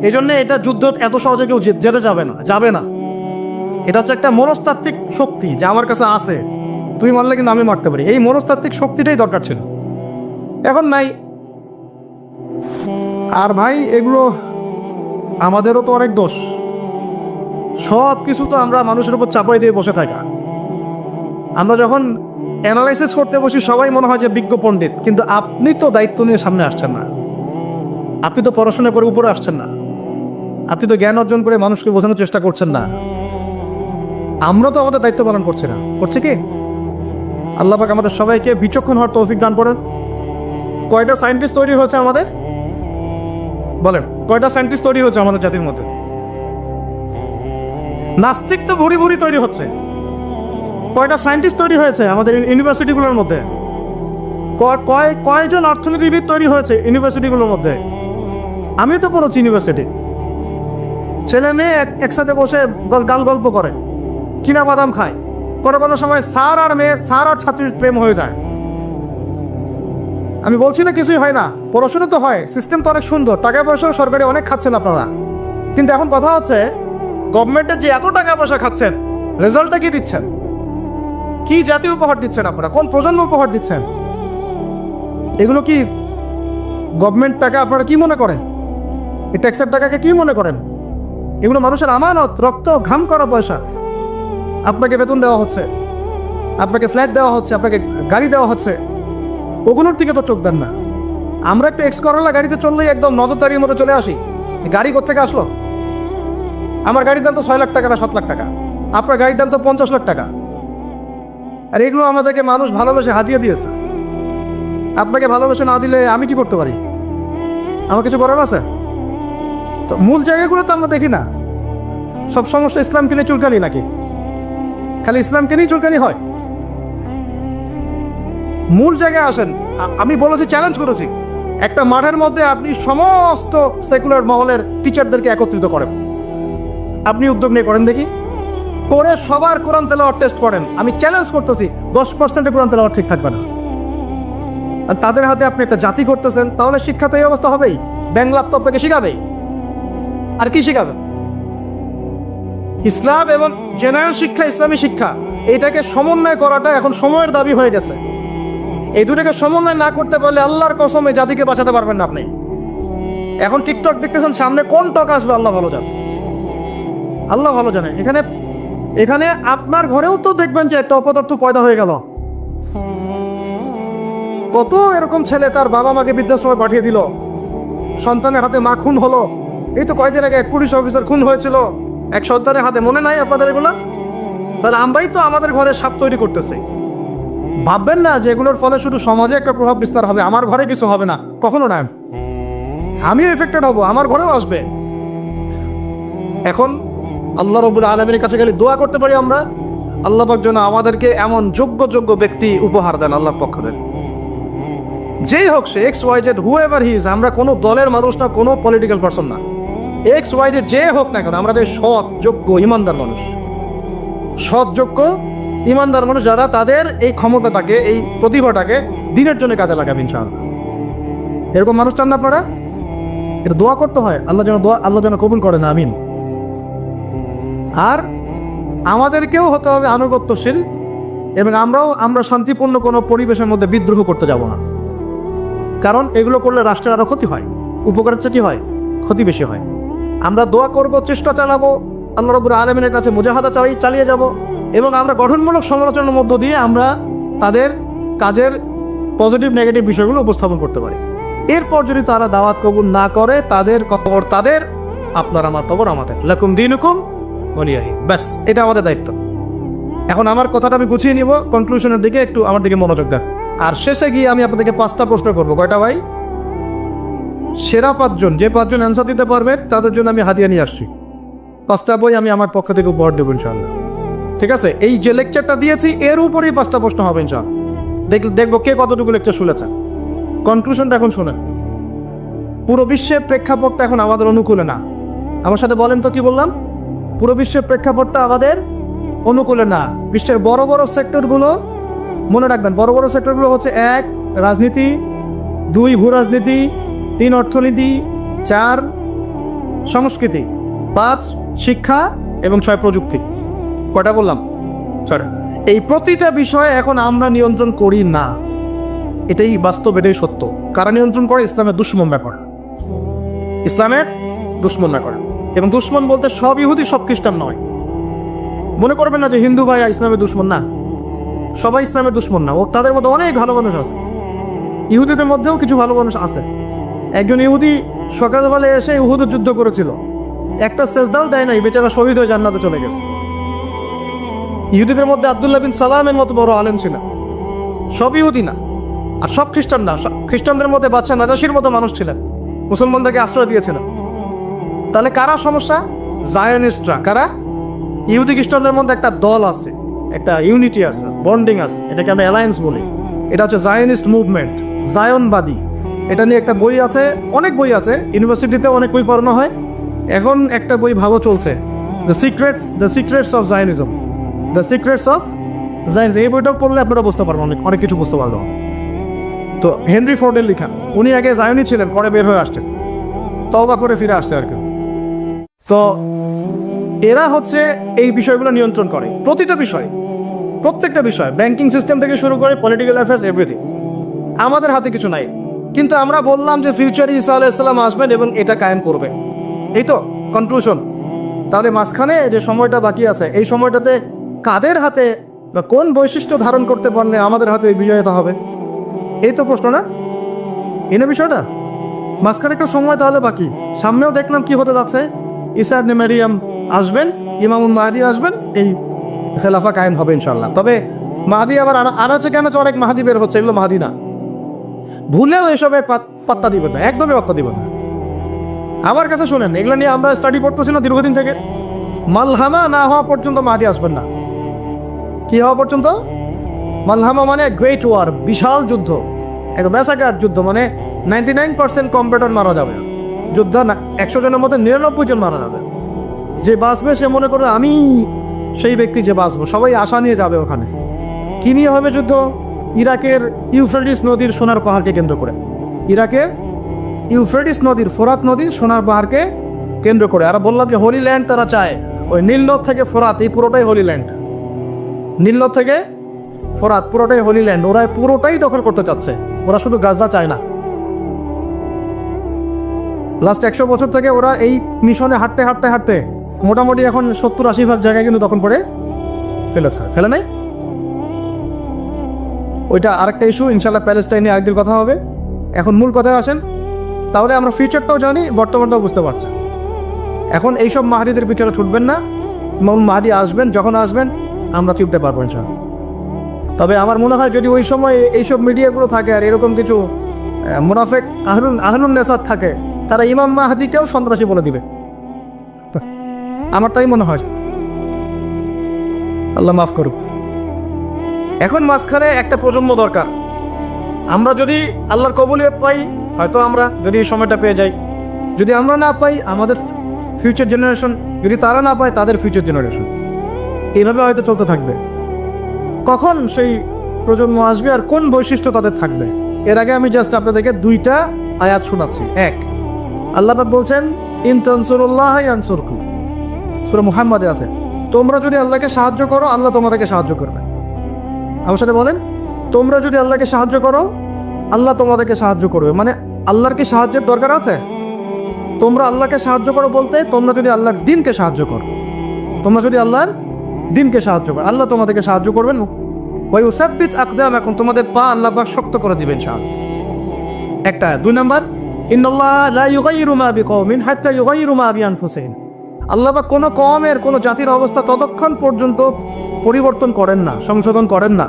এই জন্য এটা যুদ্ধ এত সহজে কেউ যেতে যাবে না। এটা হচ্ছে একটা মনস্তাত্ত্বিক শক্তি যে আমার কাছে আছে, তুই মারলে কিন্তু আমি মারতে পারি। এই মনস্তাত্ত্বিক শক্তিটাই দরকার ছিল, এখন নাই। আর ভাই এগুলো আমাদেরও তো অনেক দোষ, সব কিছু তো আমরা মানুষের উপর চাপাই দিয়ে বসে থাকা। আমরা যখন অ্যানালাইসিস করতে বসি সবাই মনে হয় যে বিজ্ঞ পণ্ডিত, কিন্তু আপনি তো দায়িত্ব নিয়ে সামনে আসছেন না, আপনি তো পড়াশোনা করে উপরে আসছেন না, আপনি তো জ্ঞান অর্জন করে মানুষকে বোঝানোর চেষ্টা করছেন না। আমরা তো আমাদের দায়িত্ব পালন করছি না, করছে কি? আল্লাহ পাক আমাদের সবাইকে বিচক্ষণ হওয়ার তৌফিক দান করেন। কয়টা সায়েন্টিস্ট তৈরি হয়েছে আমাদের, বলেন কয়টা সায়েন্টিস্ট তৈরি হয়েছে আমাদের জাতির মধ্যে? নাস্তিক তো ভুরি ভুরি তৈরি হচ্ছে। কয়টা সায়েন্টিস্ট তৈরি হয়েছে আমাদের ইউনিভার্সিটিগুলোর মধ্যে? কয়জন অর্থনীতিবিদ তৈরি হয়েছে ইউনিভার্সিটিগুলোর মধ্যে? আমিও তো পড়েছি ইউনিভার্সিটি। ছেলে মেয়ে একসাথে বসে গাল গল্প করে, কিনা বাদাম খায়, কোনো সময় স্যার আর ছাত্রীর প্রেম হয়ে যায়। আমি বলছি না কিছুই হয় না, পড়াশোনা তো হয়, সিস্টেম তো অনেক সুন্দর, টাকা পয়সাও সরকারি অনেক খাচ্ছেন আপনারা। কিন্তু এখন কথা হচ্ছে গভর্নমেন্টের যে এত টাকা পয়সা খাচ্ছেন, রেজাল্টটা কি দিচ্ছেন? কি জাতীয় উপহার দিচ্ছেন আপনারা? কোন প্রজন্ম উপহার দিচ্ছেন? এগুলো কি গভর্নমেন্ট টাকা আপনারা কি মনে করেন? এই ট্যাক্সের টাকাকে কি মনে করেন? এগুলো মানুষের আমানত, রক্ত ঘাম করা পয়সা। আপনাকে বেতন দেওয়া হচ্ছে, আপনাকে ফ্ল্যাট দেওয়া হচ্ছে, আপনাকে গাড়ি দেওয়া হচ্ছে, ওগুলোর দিকে তো চোখ দেন না। আমরা একটু এক্স করলা গাড়িতে চললেই একদম নজরদারির মতো চলে আসি। গাড়ি কোত্থেকে আসলো? আমার গাড়ির দাম তো 6 লাখ টাকা না 7 লাখ টাকা, আপনার গাড়ির দাম তো 50 লাখ টাকা। আর এগুলো আমাদেরকে মানুষ ভালোবেসে হাতিয়ে দিয়েছে। আপনাকে ভালোবেসে না দিলে আমি কি করতে পারি? আমার কিছু করার আছে? তো মূল জায়গাগুলো তো আমরা দেখি না। সব সমস্যা ইসলামকে নিয়ে চুলকানি নাকি? খালি ইসলামকে নিয়ে চুলকানি হয়? মূল জায়গায় আসেন। আমি বলেছি, চ্যালেঞ্জ করেছি, একটা মাঠের মধ্যে আপনি সমস্ত সেকুলার মহলের টিচারদেরকে একত্রিত করেন। আপনি উদ্যোগ নিয়ে করেন দেখি, করে সবার কোরআন তেলাওয়াত টেস্ট করেন। আমি চ্যালেঞ্জ করতেছি 10% কোরআন তেলাওয়াত ঠিক থাকবে না। আর তাদের হাতে আপনি একটা জাতি করতেছেন, তাহলে শিক্ষা তো এই অবস্থা হবেই। ব্যাংলাপ তো আপনাকে শিখাবেই, আর কি শিখাবে? ইসলাম এবং জেনারেল শিক্ষা, ইসলামী শিক্ষা, এইটাকে সমন্বয় করাটা এখন সময়ের দাবি হয়ে গেছে। এই দুটাকে সমন্বয় না করতে পারলে আল্লাহর কসম এই জাতিকে বাঁচাতে পারবেন না আপনি। এখন টিকটক দেখতেছেন, সামনে কোন টক আসবে আল্লাহ ভালো জানে, আল্লাহ ভালো জানে। এখানে আপনার ঘরেও তো দেখবেন যে একটা অপদার্থ পয়দা হয়ে গেল। কত এরকম ছেলে তার বাবা মাকে বৃদ্ধাশ্রমে পাঠিয়ে দিল, সন্তানের হাতে মা খুন হলো। এই তো কয়েকদিন আগে এক পুলিশ অফিসার খুন হয়েছিল এক সন্তানের হাতে, মনে নাই আপনাদের এগুলো? তাহলে আমরাই তো আমাদের ঘরে সাপ তৈরি করতেছি। ভাববেন না যে এগুলোর ফলে শুধু সমাজে একটা প্রভাব বিস্তার হবে, আমার ঘরে কিছু হবে না, কখনো না। আমিও এফেক্টেড হব, আমার ঘরেও আসবে। এখন আল্লাহ রাব্বুল আলামিনের কাছে গেলে দোয়া করতে পারি আমরা, আল্লাহ পাক যেন আমাদেরকে এমন যোগ্য ব্যক্তি উপহার দেন আল্লাহর পক্ষ থেকে। যেই হোক সে XYZ, হুএভার হি ইজ, আমরা কোনো দলের মানুষ না, কোনো পলিটিক্যাল পারসন না। XYZ যে হোক না কেন, আমরা যে সৎ যোগ্য ইমানদার মানুষ, সৎ যোগ্য ইমানদার মানুষ যারা তাদের এই ক্ষমতাটাকে, এই প্রতিভাটাকে দিনের জন্য কাজে লাগাবে ইনশাআল্লাহ। এরকম মানুষ চান না আপনারা? এটা দোয়া করতে হয়, আল্লাহ যেন কবুল করেন, আমিন। আর আমাদেরকেও হতে হবে আনুগত্যশীল, এবং আমরা শান্তিপূর্ণ কোনো পরিবেশের মধ্যে বিদ্রোহ করতে যাব না। কারণ এগুলো করলে রাষ্ট্রের আরও ক্ষতি হয়, উপকারের চেয়ে কি হয়? ক্ষতি বেশি হয়। আমরা দোয়া করব, চেষ্টা চালাবো, আল্লাহ রাব্বুল আলামিনের কাছে মুজাহাদা চালিয়ে যাব, এবং আমরা গঠনমূলক সমালোচনার মধ্য দিয়ে আমরা তাদের কাজের পজিটিভ নেগেটিভ বিষয়গুলো উপস্থাপন করতে পারি। এরপর যদি তারা দাওয়াত কবুল না করে, তাদের কবর তাদের, আপনার আমার কবর আমাদের, লাকুম দীনুকুম ওয়ালিয়াদিন। ব্যাস, এটা আমাদের দায়িত্ব। এখন আমার কথাটা আমি গুছিয়ে নিব, কনক্লুশনের দিকে একটু আমার দিকে মনোযোগ দেন। আর শেষে গিয়ে আমি আপনাদেরকে 5টা প্রশ্ন করবো। কয়টা ভাই? সেরা 5জন, যে 5জন অ্যান্সার দিতে পারবে তাদের জন্য আমি হাদিয়া নিয়ে আসছি। 5টা বই আমি আমার পক্ষ থেকে উপহার দেবো ইনশাআল্লাহ। ঠিক আছে? এই যে লেকচারটা দিয়েছি এর উপরেই 5টা প্রশ্ন হবে ইনশাআল্লাহ। দেখবো কে কতটুকু লেকচার শুনেছেন। কনক্লুশনটা এখন শোনেন। পুরো বিশ্বের প্রেক্ষাপটটা এখন আমাদের অনুকূলে না। আমার সাথে বলেন তো কি বললাম? পুরো বিশ্বের প্রেক্ষাপটটা আমাদের অনুকূলে না। বিশ্বের বড় বড় সেক্টরগুলো মনে রাখবেন, বড় বড় সেক্টরগুলো হচ্ছে 1 রাজনীতি, 2 ভূ রাজনীতি, 3 অর্থনীতি, 4 সংস্কৃতি, 5 শিক্ষা এবং 6 প্রযুক্তি। কয়টা বললাম? 6। এই প্রতিটা বিষয়ে এখন আমরা নিয়ন্ত্রণ করি না। এটাই বাস্তব, এটাই সত্য। কারা নিয়ন্ত্রণ করে? ইসলামের দুশ্মনরা করে। ইসলামের দুশ্মনরা করে। এবং দুশ্মন বলতে সব ইহুদি সব খ্রিস্টান নয়। মনে করবেন না যে হিন্দু ভাই ইসলামের দুশ্মন, না, সবাই ইসলামের দুশ্মন না। ও তাদের মধ্যে অনেক ভালো মানুষ আছে। ইহুদিদের মধ্যেও কিছু ভালো মানুষ আছে। একজন ইহুদি সকালবেলা এসে উহুদের যুদ্ধ করেছিল, একটা সেজদাও দেয় নাই, বেচারা শহীদ হয়ে জান্নাতে চলে গেছে। ইহুদিদের মধ্যে আব্দুল্লাহ বিন সালামের মতো বড় আলেম ছিল। সব ইহুদি না, আর সব খ্রিস্টান না। খ্রিস্টানদের মধ্যে বাদশা নাজাশির মতো মানুষ ছিলেন, মুসলমানদেরকে আশ্রয় দিয়েছিলেন। তাহলে কারা সমস্যা? জায়নিস্টরা। কারা? ইহুদি খ্রিস্টানদের মধ্যে একটা দল আছে, একটা ইউনিটি আছে, বন্ডিং আছে, এটাকে আমরা অ্যালায়েন্স বলি। এটা হচ্ছে জায়নিস্ট মুভমেন্ট, জায়নবাদী। এটা নিয়ে একটা বই আছে, অনেক বই আছে, ইউনিভার্সিটিতে অনেক বই পড়ানো হয়। এখন একটা বই ভালো চলছে, the secrets of Zionism. The secrets of Zionism, এই বইটাও পড়লে আপনারা বুঝতে পারবেন, অনেক কিছু বুঝতে পারবেন। তো হেনরি ফোর্ডের লেখা, উনি আগে জায়নি ছিলেন, পরে বের হয়ে আসছেন, তওবা করে ফিরে আসছে আর কি। তো এরা হচ্ছে এই বিষয়গুলো নিয়ন্ত্রণ করে, প্রতিটা বিষয়, প্রত্যেকটা বিষয়, ব্যাংকিং সিস্টেম থেকে শুরু করে পলিটিক্যাল অ্যাফেয়ার্স, এভরিথিং। আমাদের হাতে কিছু নাই, কিন্তু আমরা বললাম যে ফিউচারে ঈসা আলাইহিস সালাম আসবেন এবং এটা কায়েম করবে। এই তো কনক্লুশন। তাহলে মাঝখানে যে সময়টা বাকি আছে, এই সময়টাতে কাদের হাতে বা কোন বৈশিষ্ট্য ধারণ করতে পারলে আমাদের হাতে এই বিজয়তা হবে? এই তো প্রশ্ন, না? এই না বিষয়টা? মাঝখানে একটা সময় তাহলে বাকি। সামনেও দেখলাম কি হতে যাচ্ছে, ঈসা ইবনে মারিয়াম আসবেন, ইমামুল মাহদী আসবেন, এই খেলাফা কায়েম হবে ইনশাআল্লাহ। তবে মাহদী আবার আনাচে কেন অনেক মাহদী বের হচ্ছে, এগুলো মাহদী না। ভুলেও এসবে পাত্তা দিবেন না, একদমই পাত্তা দিবেন না। আমার কাছে শুনেন, এগুলো নিয়ে আমরা স্টাডি করতেছি না দীর্ঘদিন থেকে। মালহামা না হওয়া পর্যন্ত মাহদী আসবেন না। কি হওয়া পর্যন্ত? মালহামা মানে গ্রেট ওয়ার, বিশাল যুদ্ধ, একটা ম্যাসাকার যুদ্ধ, মানে 99% কম্পিউটার মারা যাবে। যুদ্ধ না, 100 জনের মধ্যে 99 জন মারা যাবে। যে বাঁচবে সে মনে করবে আমি সেই ব্যক্তি যে বাঁচবো, সবাই আশা নিয়ে যাবে ওখানে। কি নিয়ে হবে যুদ্ধ? ইরাকের ইউফ্রেটিস নদীর সোনার পাহাড়কে কেন্দ্র করে। ইরাকের ইউফ্রেটিস নদীর, ফোরাত নদীর সোনার পাহাড়কে কেন্দ্র করে। আর বললাম যে হোলি ল্যান্ড তারা চায়, ওই নীলনদ থেকে ফোরাত, এই পুরোটাই হোলি ল্যান্ড। নীলনদ থেকে ফোরাত পুরোটাই হোলি ল্যান্ড, ওরা পুরোটাই দখল করতে চাচ্ছে। ওরা শুধু গাজা চায় না। লাস্ট 100 বছর থেকে ওরা এই মিশনে হাঁটতে হাঁটতে হাঁটতে মোটামুটি এখন 70-80% জায়গায় কিন্তু দখল করে ফেলেছে। ফেলে নাই? ওইটা আরেকটা ইস্যু, ইনশাল্লাহ প্যালেস্টাইনে আরেকদিন কথা হবে। এখন মূল কথায় আসেন। তাহলে আমরা ফিউচারটাও জানি, বর্তমানটাও বুঝতে পারছি। এখন এইসব মাহাদিদের পিছনে ছুটবেন না। মাহাদি আসবেন, যখন আসবেন আমরা চিনতে পারবো ইনশাল্লাহ। তবে আমার মনে হয় যদি ওই সময় এইসব মিডিয়াগুলো থাকে আর এরকম কিছু মুনাফেক আহলুন নেসাত থাকে, তারা ইমাম মাহাদিকেও সন্ত্রাসী বলে দিবে। আমার তাই মনে হয়। আল্লাহ মাফ করুক। এখন মাঝখানে একটা প্রজন্ম দরকার। আমরা যদি আল্লাহর কবুলিয়ত পাই, হয়তো আমরা যদি এই সময়টা পেয়ে যাই। যদি আমরা না পাই, আমাদের ফিউচার জেনারেশন, যদি তারা না পায়, তাদের ফিউচার জেনারেশন, এইভাবে হয়তো চলতে থাকবে। কখন সেই প্রজন্ম আসবে আর কোন বৈশিষ্ট্য তাদের থাকবে, এর আগে আমি জাস্ট আপনাদেরকে 2টা আয়াত শোনাচ্ছি। 1, আল্লাহ পাক বলছেন ইন তানসুরুল্লাহ ইয়ানসুরকুম, সূরা মুহাম্মাদে আছে, তোমরা যদি আল্লাহকে সাহায্য করো আল্লাহ তোমাদেরকে সাহায্য করবে। আমার সাথে বলেন, তোমরা যদি আল্লাহকে সাহায্য করো আল্লাহ তোমাদেরকে সাহায্য করবে। মানে আল্লাহর কি সাহায্যের দরকার আছে? তোমরা আল্লাহকে সাহায্য করো বলতে তোমরা যদি আল্লাহর দ্বীনকে সাহায্য করো, তোমরা যদি আল্লাহর দ্বীনকে সাহায্য করো, আল্লাহ তোমাদেরকে সাহায্য করবেন। ওই উসাব্বিত আকদামাকুম, তোমাদের পা আল্লাহ পাক শক্ত করে দিবেন ইনশাআল্লাহ। একটা। 2 নাম্বার, ইন্নাল্লাহ লা ইউগাইয়িরু মা বিকওমিন হাত্তা ইউগাইয়িরু মা বিআনফুসিহিম। আল্লাহ পাক কোনো কওমের, কোনো জাতির অবস্থা ততক্ষণ পর্যন্ত পরিবর্তন করেন না, সংশোধন করেন না,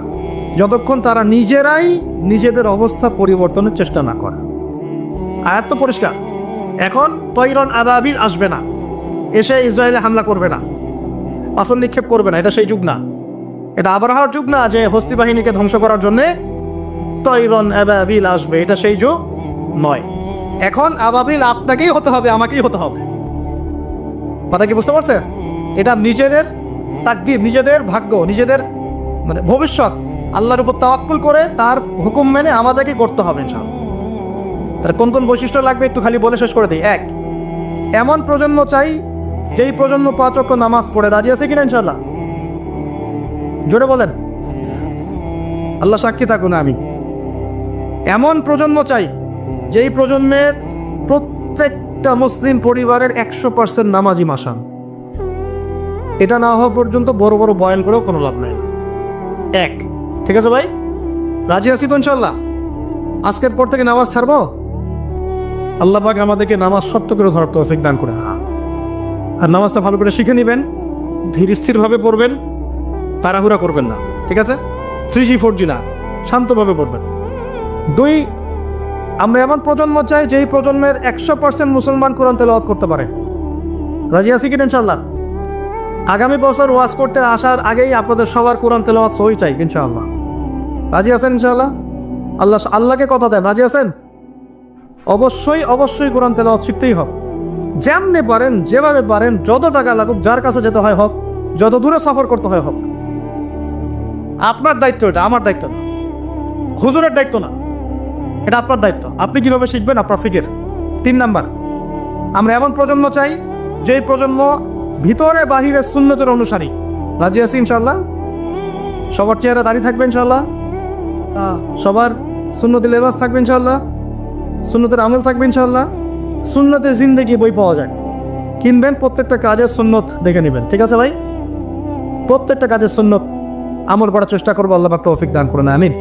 যতক্ষণ তারা নিজেরাই নিজেদের অবস্থা পরিবর্তনের চেষ্টা না করে। আয়াত তো পরিষ্কার। এখন তৈরন আবাবিল আসবে না, এসে ইসরায়েলে হামলা করবে না, পাথর নিক্ষেপ করবে না, এটা সেই যুগ না। এটা আবরাহার যুগ না যে হস্তি বাহিনীকে ধ্বংস করার জন্যে তৈরন আবাবিল আসবে, এটা সেই যুগ নয়। এখন আবাবিল আপনাকেই হতে হবে, আমাকেই হতে হবে। কথা কি বুঝতে পারছেন? এটা নিজেদের তাকদীর, নিজেদের ভাগ্য, নিজেদের মানে ভবিষ্যৎ আল্লাহর উপর তাওয়াক্কুল করে তার হুকুম মেনে আমাদেরকে করতে হবে ইনশাআল্লাহ। তার কোন কোন বৈশিষ্ট্য লাগবে একটু খালি বলে শেষ করে দিই। 1, এমন প্রজন্ম চাই যেই প্রজন্ম 5 ওয়াক্ত নামাজ পড়ে। রাজি আছে কিনা ইনশাআল্লাহ? জোরে বলেন, আল্লাহ সাক্ষী থাকুন আমি। এমন প্রজন্ম চাই যেই প্রজন্মের প্রত্যেকটা মুসলিম পরিবারের 100% নামাজি মাসান। এটা না হওয়া পর্যন্ত বড় বড় বয়ান করেও কোনো লাভ নাই। 1, ঠিক আছে ভাই? রাজি আছি তো ইনশাআল্লাহ? আজকের পর থেকে নামাজ ছাড়বো? আল্লাহ পাক আমাদেরকে নামাজ সত্য করে ধরার তৌফিক দান করে। আর নামাজটা ভালো করে শিখে নেবেন, ধীর স্থিরভাবে পড়বেন, তাড়াহুড়া করবেন না, ঠিক আছে? 3G 4G না, শান্তভাবে পড়বেন। 2, আমরা এমন প্রজন্ম চাই যেই প্রজন্মের 100% মুসলমান কোরআন তেলাওয়াত করতে পারে। রাজি আছি কিনা ইনশাআল্লাহ? আগামী বছর ওয়াজ করতে আসার আগেই আপনাদের সবার কোরআন তেলাওয়াত সহি চাই ইনশাআল্লাহ। রাজি আছেন ইনশাআল্লাহ? আল্লাহকে কথা দেন, রাজি আছেন? অবশ্যই অবশ্যই কোরআন তেলাওয়াত শিখতেই হবে। যেমনে পারেন, যেভাবে পারেন, যত টাকা লাগুক, যার কাছে যেতে হয় হোক, যত দূরে সফর করতে হয় হোক। আপনার দায়িত্ব এটা, আমার দায়িত্ব না, হুজুরের দায়িত্ব না, এটা আপনার দায়িত্ব। আপনি কিভাবে শিখবেন আপনার ফিকির। 3 নাম্বার, আমরা এমন প্রজন্ম চাই যেই প্রজন্ম ভিতরে বাহিরে সুন্নতের অনুসারী। রাজি আছি ইনশাআল্লাহ? সবার চেহারা দাঁড়িয়ে থাকবে ইনশাআল্লাহ, সবার সুন্নতি লেবাস থাকবে ইনশাআল্লাহ, সুন্নতের আমল থাকবে ইনশাআল্লাহ। সুন্নতের জিন্দেগি বই পাওয়া যায়, কিনবেন, প্রত্যেকটা কাজের সুন্নত দেখে নেবেন, ঠিক আছে ভাই? প্রত্যেকটা কাজের সুন্নত আমল করার চেষ্টা করবো, আল্লাহ পাক তৌফিক দান করুন, আমিন।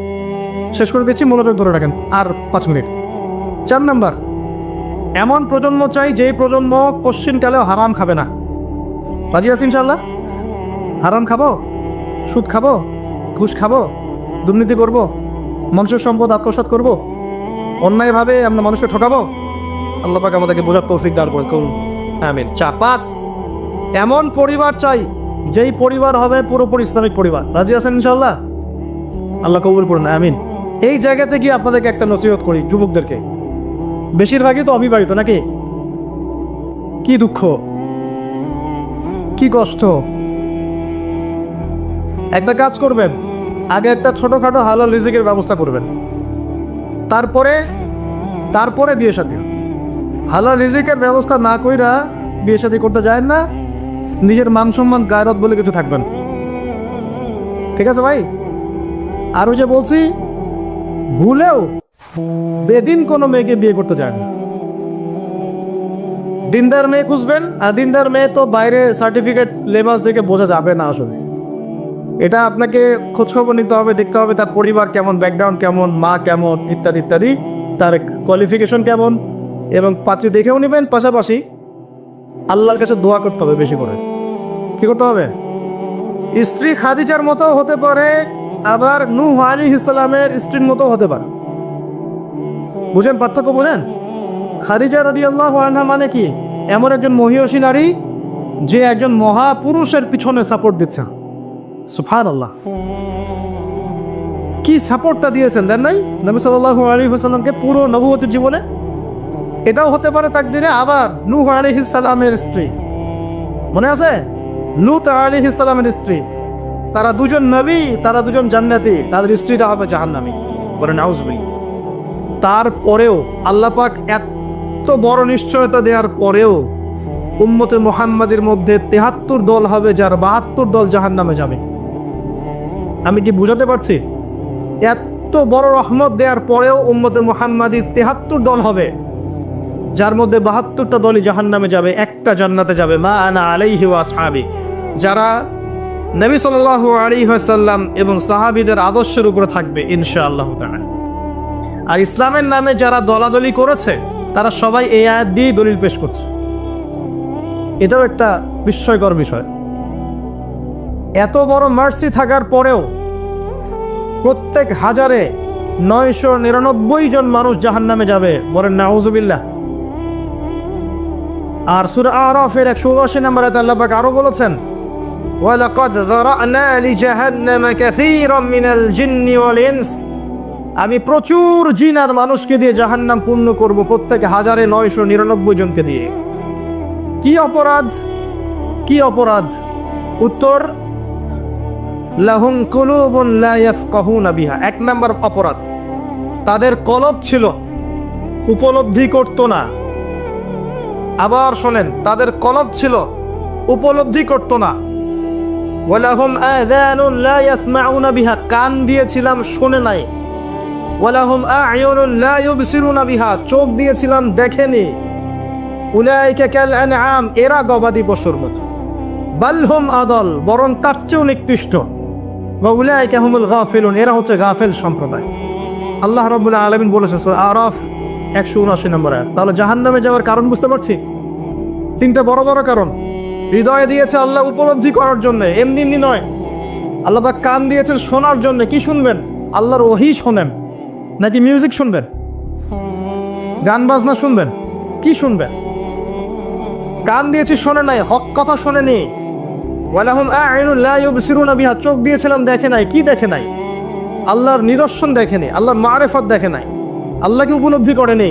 শেষ করে দিচ্ছি, মনোযোগ ধরে রাখেন, আর 5 মিনিট। 4 নাম্বার, এমন প্রজন্ম চাই যেই প্রজন্ম কোশ্চিনকালেও হারাম খাবে না। রাজি আছি ইনশাআল্লাহ? হারাম খাবো, সুদ খাবো, ঘুষ খাবো, দুর্নীতি করবো, মানুষের সম্পদ আত্মসাৎ করবো, অন্যায়ভাবে আমরা মানুষকে ঠকাবো? আল্লাহ পাক আমাদেরকে বোঝার তৌফিক দান করুন, আমিন। 5, এমন পরিবার চাই যেই পরিবার হবে পুরোপুরি ইসলামিক পরিবার। রাজি আছেন ইনশাআল্লাহ? আল্লাহ কবুল করুন, আমিন। এই জায়গাতে গিয়ে আপনাদেরকে একটা নসিহত করি যুবকদেরকে, বেশিরভাগই তো অবিবাহিত নাকি? কি দুঃখ, কি কষ্ট। একটা কাজ করবেন, আগে একটা ছোটখাটো হালাল রিজিকের ব্যবস্থা করবেন, তারপরে বিয়ে শাদী। হালাল রিজিকের ব্যবস্থা না কইরা বিয়ে শাদী করতে যায় না, নিজের মান সম্মান গায়রত বলে কিছু থাকবেন, ঠিক আছে ভাই? আর ওই যে বলছি, ভুলেও বেদিন কোনো মেয়েকে বিয়ে করতে যায় না। দিনদার মেয়ে খুঁজবেন, আর দিনদার মেয়ে তো বাইরে সার্টিফিকেট লেবাস দেখে বোঝা যাবে না আসলে। এটা আপনাকে খোঁজখবর নিতে হবে, দেখতে হবে তার পরিবার কেমন, ব্যাকগ্রাউন্ড কেমন, মা কেমন, ইত্যাদি ইত্যাদি, তার কোয়ালিফিকেশন কেমন, এবং পাত্রী দেখেও নেবেন। পাশাপাশি আল্লাহর কাছে দোয়া করতে হবে বেশি করে। কি করতে হবে? স্ত্রী খাদিজার মতো হতে পারে, আবার নূহ আলাইহিস সালামের স্ত্রীর মতো হতে পারে। বুঝেন পার্থক্য? বুঝেন? খাদিজা রাদিয়াল্লাহু আনহা মানে কি? এমন একজন মহিয়সী নারী যে একজন মহাপুরুষের পিছনে সাপোর্ট দিচ্ছে। সুবহানাল্লাহ, কি সাপোর্টটা দিয়েছেন দেন নাই নবী সাল্লাল্লাহু আলাইহি ওয়াসাল্লামকে পুরো নবুয়তের জীবনে। এটাও হতে পারে তাকদিরে। আবার নূহ আলাইহিস সালামের স্ত্রী, মনে আছে? লূত আলাইহিস সালামের স্ত্রী, তারা দুজন নবী, তারা দুজন জান্নাতি, তাদের স্ত্রীরা হবে জাহান্নামী। বলেন নাউজুবিল্লাহ। তারপরেও আল্লাহ পাক এত বড় নিশ্চয়তা দেওয়ার পরেও উম্মতে মুহাম্মাদের মধ্যে 73 দল হবে, যার 72 দল জাহান্নামে যাবে। আমি কি বুঝাতে পারছি? এত বড় রহমত দেওয়ার পরেও উম্মতে মুহাম্মাদির 73 দল হবে, যার মধ্যে 72টা দলই জাহান্নামে যাবে, একটা জান্নাতে যাবে। মা আনা আলাইহি ওয়া আসহাবি, যারা নবী সাল্লাল্লাহু আলাইহি ওয়াসাল্লাম এবং সাহাবীদের আদর্শের উপরে থাকবে ইনশাআল্লাহ তাআলা। আর ইসলামের নামে যারা দলাদলি করেছে তারা সবাই এই আয়াত দিয়ে দলিল পেশ করছে। এটাও একটা বিস্ময়কর বিষয়। এত বড় মার্সি থাকার পরেও প্রত্যেক হাজারে 999 জন মানুষ জাহান্নামে যাবে, বলেন নাউজুবিল্লাহ। আর সূরা আরাফের 179 নম্বর আয়াতে আল্লাহ পাক আরো বলেছেন, ওয়ালাকাদ যারানা লিজাহান্নামা কাসীরাম মিনাল জিন্নি ওয়াল ইনস, আমি প্রচুর জিন আর মানুষকে দিয়ে জাহান্নাম পূর্ণ করব, প্রত্যেক হাজারে 999 জনকে দিয়ে। কি অপরাধ, কি অপরাধ? উত্তর, লাহুম কুলুবুন লা ইয়াফকাহুনা বিহা। এক নাম্বার অপরাধ, তাদের কলব ছিল, উপলব্ধি করতো না। আবার শোনেন, তাদের কলব ছিল, উপলব্ধি করতো না। ওয়ালাহুম আযানুন লা ইয়াসমাউনা বিহা, কান দিয়েছিলাম শোনে নাই। ওয়ালাহুম আ'য়ুনুন লা ইউবসিরুনা বিহা, চোখ দিয়েছিলাম দেখেনি। উলাইকা কাল আনআম, এরা গবাদি পশুর মতো। বাল হুম আদাল, বরং তার চেয়েও নিকৃষ্ট। ওয়া উলাইকা হুমুল গাফিলুন, এরা হচ্ছে গাফেল সম্প্রদায়। আল্লাহ রাব্বুল আলামিন বলেছেন সূরা আরাফ 179 নম্বর আয়াত। তাহলে জাহান্নামে যাওয়ার কারণ বুঝতে পারছি? তিনটা বড় বড় কারণ। হৃদয়ে দিয়েছে আল্লাহ উপলব্ধি করার জন্য, এমনি এমনি নয়। আল্লাহ পাক কান দিয়েছেন শোনার জন্য। কি শুনবেন? আল্লাহর ওহী শোনেন নাকি মিউজিক শুনবেন? গান বাজনা শুনবেন? কি শুনবেন? কান দিয়েছি শোনে নাই, হক কথা শোনেনি। ওয়ালাহুম আ'য়ুনুন লা ইউবসিরুনা বিহা, চোখ দিয়েছিলাম দেখে নাই। কি দেখে নাই? আল্লাহর নিদর্শন দেখেনি, আল্লাহর মারিফত দেখে নাই, আল্লাহকে উপলব্ধি করেনি,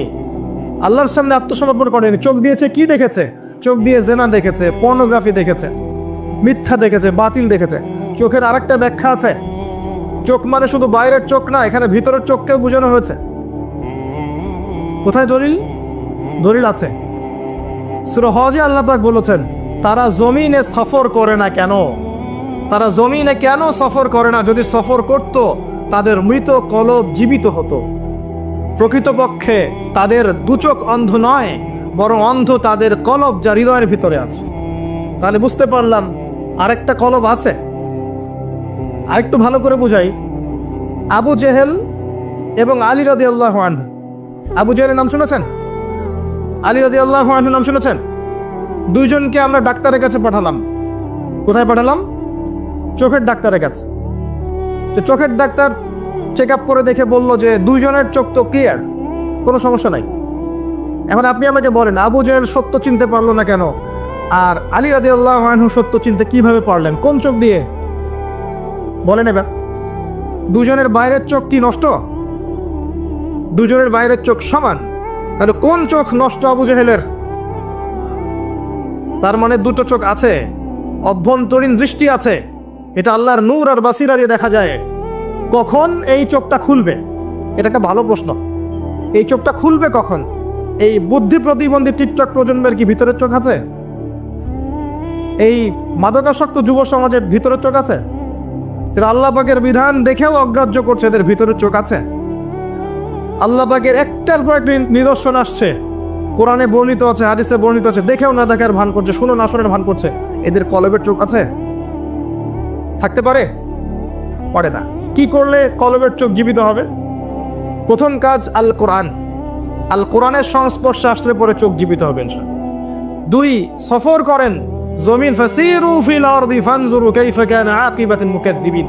আল্লাহর সামনে আত্মসমর্পণ করেনি। চোখ দিয়েছে, কি দেখেছে? চোখ দিয়ে জেনা দেখেছে, পর্নোগ্রাফি দেখেছে, মিথ্যা দেখেছে, বাতিল দেখেছে। চোখের আরেকটা ব্যাখ্যা আছে, চোখ মানে শুধু বাইরের চোখ না, এখানে ভিতরের চোখকেও বোঝানো হয়েছে। কোথায় দলিল? দলিল আছে সূরা হজে আল্লাহ পাক বলেছেন, তারা জমিনে সফর করে না কেন? তারা জমিনে কেন সফর করে না? যদি সফর করত তাদের মৃত কলব জীবিত হতো। প্রকৃতপক্ষে তাদের দুচোখ অন্ধ নয়, বরং অন্ধ তাদের কলব, যা হৃদয়ের ভিতরে আছে। তাহলে বুঝতে পারলাম আরেকটা কলব আছে। আরেকটু ভালো করে বুঝাই। আবু জেহেল এবং আলী রাদিয়াল্লাহু আনহু, আবু জেহেলের নাম শুনেছেন? আলী রাদিয়াল্লাহু আনহুর নাম শুনেছেন? দুইজনকে আমরা ডাক্তারের কাছে পাঠালাম। কোথায় পাঠালাম? চোখের ডাক্তারের কাছে। তো চোখের ডাক্তার চেক আপ করে দেখে বলল যে দুইজনের চোখ তো ক্লিয়ার, কোনো সমস্যা নাই। এখন আপনি আমাকে বলেন, আবু জেহেল সত্য চিনতে পারলো না কেন, আর আলী রাদিয়াল্লাহু আনহু সত্য চিনতে কিভাবে পারলেন? কোন চোখ দিয়ে? বলেন এবার। দুজনের বাইরের চোখ কি নষ্ট? দুজনের বাইরের চোখ সমান। তাহলে কোন চোখ নষ্ট আবু জেহেলের? তার মানে দুটো চোখ আছে, অভ্যন্তরীণ দৃষ্টি আছে। এটা আল্লাহর নূর আর বাসিরা দিয়ে দেখা যায়। কখন এই চোখটা খুলবে? এটা একটা ভালো প্রশ্ন। এই চোখটা খুলবে কখন? এই বুদ্ধি প্রতিবন্ধী টিকটক প্রজন্মের কি ভিতরের চোখ আছে? এই মাদকাসক্ত যুব সমাজের ভিতরের চোখ আছে? যারা আল্লাহ পাকের বিধান দেখেও অগ্রাহ্য করছে, এদের ভিতরের চোখ আছে? আল্লাহ পাকের একটার পর একটা নিদর্শন আসছে, কোরআনে বর্ণিত আছে, হাদিসে বর্ণিত আছে, দেখেও না দেখার ভান করছে, শুনো না শোনার ভান করছে। এদের কলবের চোখ আছে? থাকতে পারে? পারে না। কি করলে কলবের চোখ জীবিত হবে? প্রথম কাজ আল কোরআন। আল কোরআনের সংস্পর্শে আসলে পরে চোখ জীবিত হবে ইনশাআল্লাহ। দুই, সফর করেন জমিন। ফাসিরু ফিল আরদি ফানজুরু কাইফা কানা আকিবাতুল মুকাজ্জিবিন।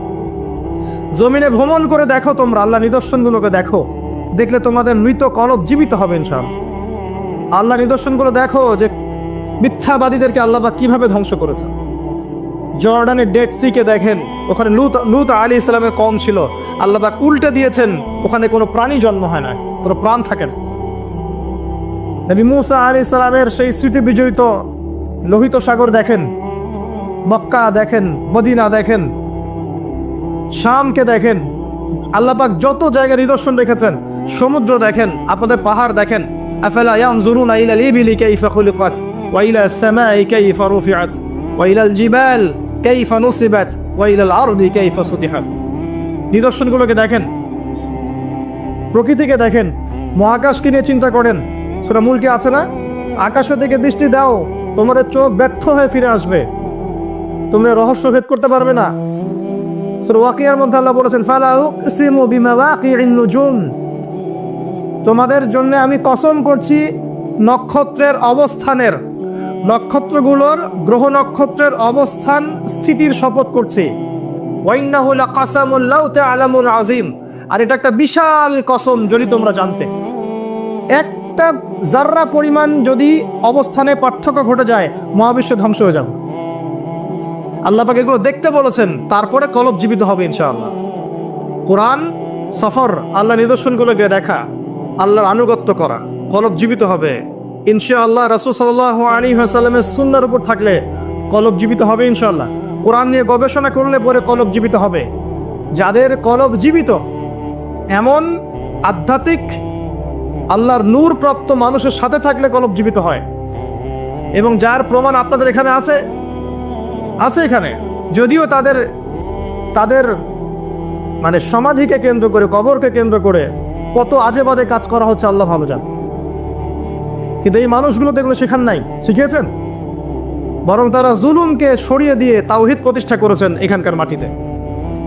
জমিনে ভ্রমণ করে দেখো, তোমরা আল্লাহ নিদর্শনগুলোকে দেখো, দেখলে তোমাদের মৃত কলব জীবিত হবে ইনশাআল্লাহ। আল্লাহ নিদর্শনগুলো দেখো যে মিথ্যাবাদীদেরকে আল্লাহ পাক কিভাবে ধ্বংস করেছেন। জর্ডানের ডেড সিকে দেখেন, ওখানে লূত আলাইহিস সালামের কওম ছিল, আল্লাহ পাক উল্টে দিয়েছেন, ওখানে কোনো প্রাণী জন্ম হয় না, কোনো প্রাণ থাকে না। নবী মুসা আলাইহিস সালামের সেই স্মৃতি বিজড়িত লোহিত সাগর দেখেন, মক্কা দেখেন, মদিনা দেখেন, শামকে দেখেন। আল্লাহ পাক যত জায়গায় নিদর্শন রেখেছেন, সমুদ্র দেখেন, আপনাদের পাহাড় দেখেন। আফালা ইয়ানজুরুনা ইলাল ইবিলি কাইফা খুলিকাত ওয়া ইলাস সামাই কাইফা রুফিআত ওয়া ইলাল জিবাল কাইফা নুসিবাত ওয়া ইলাল আরদি কাইফা সুতিহাত। নিদর্শনগুলোকে দেখেন, প্রকৃতিকে দেখেন, মহাকাশকে নিয়ে চিন্তা করেন। সূরা মুলকে আছে না, আকাশের দিকে দৃষ্টি দাও, তোমাদের চোখ ব্যর্থ হয়ে ফিরে আসবে, তোমরা রহস্য ভেদ করতে পারবে না। সূরা ওয়াকিয়ার মধ্যে আল্লাহ বলেছেন, ফালা উকসিমু বিমাওয়াকিউন নুজুম তোমাদের জন্য আমি কসম করছি নক্ষত্রের অবস্থানের, নক্ষত্রগুলোর গ্রহ নক্ষত্রের অবস্থান স্থিতির শপথ করছি। ওয়াইন্নাহু লাকাসামুন লাউ তা'লামুন আযীম, আর এটা একটা বিশাল কসম যদি তোমরা জানতে। একটা জাররা পরিমাণ যদি অবস্থানে পার্থক্য ঘটে যায় মহাবিশ্ব ধ্বংস হয়ে যাবে। আল্লাহ পাক এগুলো দেখতে বলেছেন, তারপরে কলব জীবিত হবে ইনশাআল্লাহ। কোরআন সফর, আল্লাহ নিদর্শনগুলোকে দেখা, আল্লাহর আনুগত্য করা, কলব জীবিত হবে ইনশাআল্লাহ। রাসূল সাল্লাল্লাহু আলাইহি ওয়াসাল্লামের সুন্নাহর উপর থাকলে কলব জীবিত হবে ইনশাআল্লাহ। কোরআন নিয়ে গবেষণা করলে পরে কলব জীবিত হবে। যাদের কলব জীবিত, এমন আধ্যাত্মিক আল্লাহর নূর প্রাপ্ত মানুষের সাথে থাকলে কলব জীবিত হয়, এবং যার প্রমাণ আপনাদের এখানে আছে এখানে। যদিও তাদের মানে সমাধিকে কেন্দ্র করে, কবরকে কেন্দ্র করে কত আজে বাজে কাজ করা হচ্ছে আল্লাহ ভালো জান, কিন্তু এই মানুষগুলো তো এগুলো শেখান নাই, শিখিয়েছেন? বরং তারা জুলুমকে সরিয়ে দিয়ে তাওহীদ প্রতিষ্ঠা করেছেন এখানকার মাটিতে।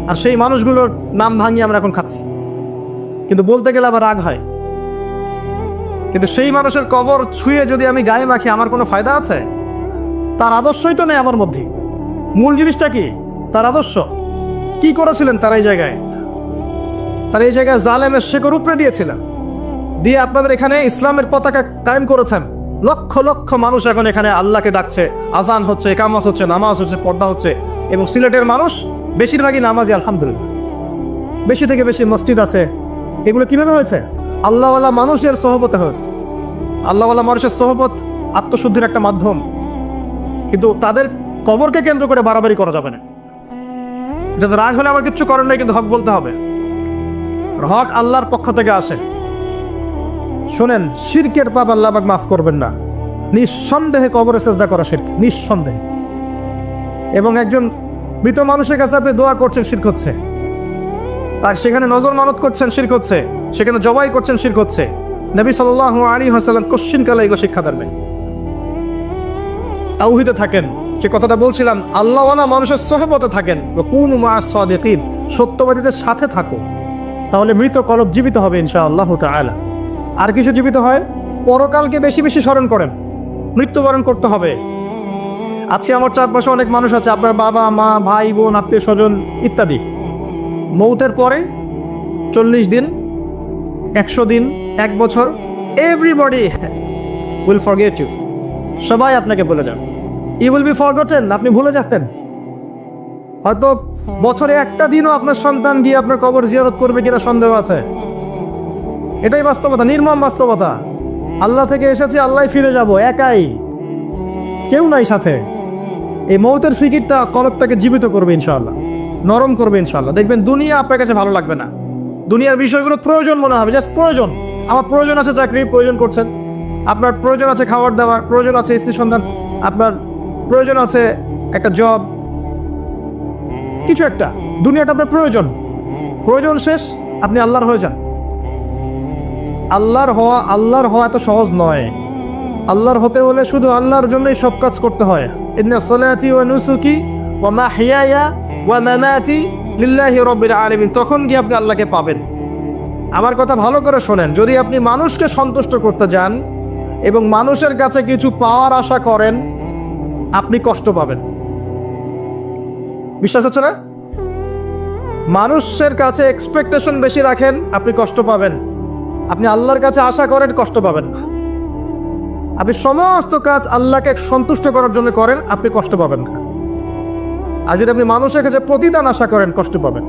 আর সেই মানুষগুলোর নাম ভাঙিয়ে আমরা এখন খাচ্ছি, কিন্তু বলতে গেলে আবার রাগ হয়। কিন্তু সেই মানুষের কবর ছুঁয়ে যদি আমি গায়ে মাখি, আমার কোনো ফায়দা আছে? তার আদর্শই তো নেই আমার মধ্যে। মূল জিনিসটা কি? তার আদর্শ। কি করেছিলেন তারা এই জায়গায়? তারা এই জায়গায় জালেমের শেকড় উপড়ে দিয়েছিলেন, দিয়ে আপনাদের এখানে ইসলামের পতাকা কায়েম করেছেন। লক্ষ লক্ষ মানুষ এখন এখানে আল্লাহকে ডাকছে, আজান হচ্ছে, ইকামত হচ্ছে, নামাজ হচ্ছে, পর্দা হচ্ছে। এবং সিলেটের মানুষ বেশিরভাগই নামাজি আলহামদুলিল্লাহ, বেশি থেকে বেশি মসজিদ আছে। এগুলো কিভাবে হয়েছে? আল্লাহওয়ালা মানুষের সহবতে হয়েছে। আল্লাহওয়ালা মানুষের সহবত আত্মশুদ্ধির একটা মাধ্যম, কিন্তু তাদের কবরকে কেন্দ্র করে বাড়াবাড়ি করা যাবে না। এটা রাগ হলে আমার কিচ্ছু করার নাই, কিন্তু হক বলতে হবে। হক আল্লাহর পক্ষ থেকে আসে। শোনেন, শিরকের পাপ আল্লাহ পাক মাফ করবেন না। নিঃসন্দেহে কবরে সেজদা করা শিরক, নিঃসন্দেহে। এবং একজন মৃত মানুষের কাছে আপনি দোয়া করছেন, শিরক হচ্ছে। আর সেখানে নজর মানত করছেন, শিরক হচ্ছে। সেখানে জবাই করছেন, শিরক হচ্ছে। নবী সাল্লাল্লাহু আলাইহি ওয়াসাল্লাম কোশ্চিন কালে এগুলো শিক্ষা দেন। তাওহীদে থাকেন, যে কথাটা বলছিলাম, আল্লাহওয়ালা মানুষের সহবতে থাকেন। কুনু মা'আস সাদিকিন, সত্যবাদীদের সাথে থাকো, তাহলে মৃত কলব জীবিত হবে ইনশাআল্লাহ তাআলা। আর কিছু জীবিত হয়, পরকালকে বেশি বেশি স্মরণ করেন। মৃত্যুবরণ করতে হবে। আজকে আমার চারপাশে অনেক মানুষ আছে, আপনার বাবা মা, ভাই বোন, আত্মীয় স্বজন ইত্যাদি, মৌতের পরে 40 দিন, 100 দিন, 1 বছর, এভরিবডি উইল ফরগেট ইউ। সবাই আপনাকে ভুলে যান। ইউ উইল বি ফরগটেন, আপনি ভুলে যাবেন। হয়তো বছরে একটা দিনও আপনার সন্তান গিয়ে আপনার কবর জিয়ারত করবে কিনা সন্দেহ আছে। এটাই বাস্তবতা, নির্মম বাস্তবতা। আল্লাহ থেকে এসেছি, আল্লাহ ফিরে যাব, একাই, কেউ নাই সাথে। এই মৌতের ফিকিরটা কলবটাকে জীবিত করবে ইনশাআল্লাহ, নরম করবে ইনশাআল্লাহ। দেখবেন দুনিয়া আপনার কাছে ভালো লাগবে না, দুনিয়ার বিষয়গুলো প্রয়োজন মনে হবে, জাস্ট প্রয়োজন। আমার প্রয়োজন আছে চাকরির, প্রয়োজন করছেন। আপনার প্রয়োজন আছে খাবার দাবার, প্রয়োজন আছে স্ত্রী সন্তান, আপনার প্রয়োজন আছে একটা জব, কিছু একটা। দুনিয়াটা আপনার প্রয়োজন, প্রয়োজন শেষ আপনি আল্লাহর হয়ে যান। আল্লাহর হওয়া এত সহজ নয়। আল্লাহর হতে হলে শুধু আল্লাহর জন্যই সব কাজ করতে হয়। ইন্না সলাতি ওয়া নুসুকি ওয়া মাহইয়ায়া ওয়া মামাতি লিল্লাহি রাব্বিল আলামিন, তখন গিয়ে আপনি আল্লাহকে পাবেন। আমার কথা ভালো করে শোনেন, যদি আপনি মানুষকে সন্তুষ্ট করতে যান এবং মানুষের কাছে কিছু পাওয়ার আশা করেন, আপনি কষ্ট পাবেন। বিশ্বাস হচ্ছে না? মানুষের কাছে এক্সপেকটেশন বেশি রাখেন, আপনি কষ্ট পাবেন। আপনি আল্লাহর কাছে আশা করেন, কষ্ট পাবেন না। আপনি সমস্ত কাজ আল্লাহকে সন্তুষ্ট করার জন্য করেন, আপনি কষ্ট পাবেন না। আর যদি আপনি মানুষের কাছে প্রতিদান আশা করেন, কষ্ট পাবেন।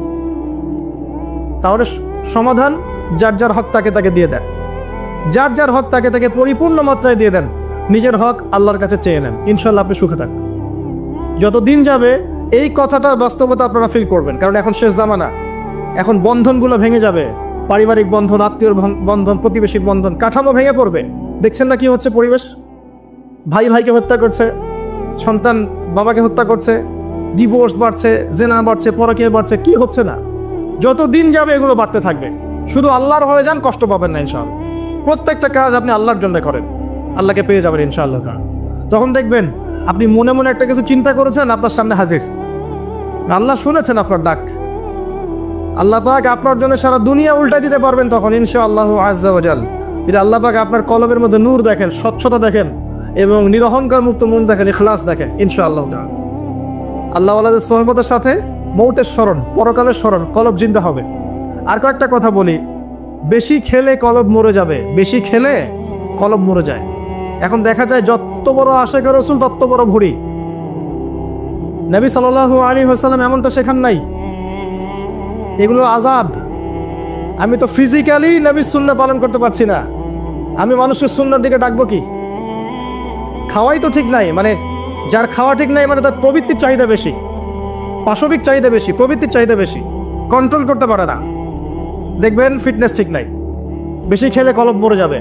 তাহলে সমাধান, যার যার হক তাকে দিয়ে দেন, যার যার হক তাকে পরিপূর্ণ মাত্রায় দিয়ে দেন। নিজের হক আল্লাহর কাছে চেয়ে নেন, ইনশাল্লাহ আপনি সুখে থাকবেন। যত দিন যাবে এই কথাটার বাস্তবতা আপনারা ফিল করবেন, কারণ এখন শেষ জামানা। এখন বন্ধনগুলো ভেঙে যাবে, পারিবারিক বন্ধন, আত্মীয়র বন্ধন, প্রতিবেশীর বন্ধন, কাঠামো ভেঙে পড়বে। দেখছেন না কি হচ্ছে? পরিবেশ, ভাই ভাইকে হত্যা করছে, সন্তান বাবাকে হত্যা করছে, ডিভোর্স বাড়ছে, জেনা বাড়ছে, পরকীয়া বাড়ছে। কি হচ্ছে না? যত দিন যাবে এগুলো বাড়তে থাকবে। শুধু আল্লাহর হয়ে যান, কষ্ট পাবেন না ইনশাআল্লাহ। প্রত্যেকটা কাজ আপনি আল্লাহর জন্য করেন, আল্লাহকে পেয়ে যাবেন ইনশাআল্লাহ। তখন দেখবেন আপনি মনে মনে একটা কিছু চিন্তা করেছেন, আপনার সামনে হাজির। আল্লাহ শুনেছেন আপনার ডাক। আল্লাহ পাক আপনার জন্য সারা দুনিয়া উল্টা দিতে পারবেন তখন ইনশাআল্লাহু আজ্জা ওয়া জাল। এটা আল্লাহ পাক আপনার কলবের মধ্যে নূর দেখেন, স্বচ্ছতা দেখেন এবং নিরহংকার মুক্ত মন দেখেন, ইখলাস দেখেন, ইনশাআল্লাহ আল্লাহ ওয়ালাদের সোহবতের সাথে মৌতের স্মরণ, পরকালের স্মরণ, কলব জিন্দা হবে। আর কয়েকটা কথা বলি, বেশি খেলে কলব মরে যাবে, বেশি খেলে কলব মরে যায়। এখন দেখা যায় যত বড় আশিক রাসূল তত বড় ভুঁড়ি। নবী সাল্লাল্লাহু আলাইহি ওয়াসাল্লাম এমনটা শেখান নাই। এগুলো আযাব। আমি তো ফিজিক্যালি নবীর সুন্নাহ পালন করতে পারছি না, আমি মানুষের সুন্নাহর দিকে ডাকবো কি? খাওয়াই তো ঠিক নাই, মানে যার খাওয়া ঠিক নাই মানে তার প্রবৃত্তির চাহিদা বেশি, পাশবিক চাহিদা বেশি, প্রবৃত্তির চাহিদা বেশি, কন্ট্রোল করতে পারে না। দেখবেন ফিটনেস ঠিক নাই, বেশি খেলে কলব মরে যাবে,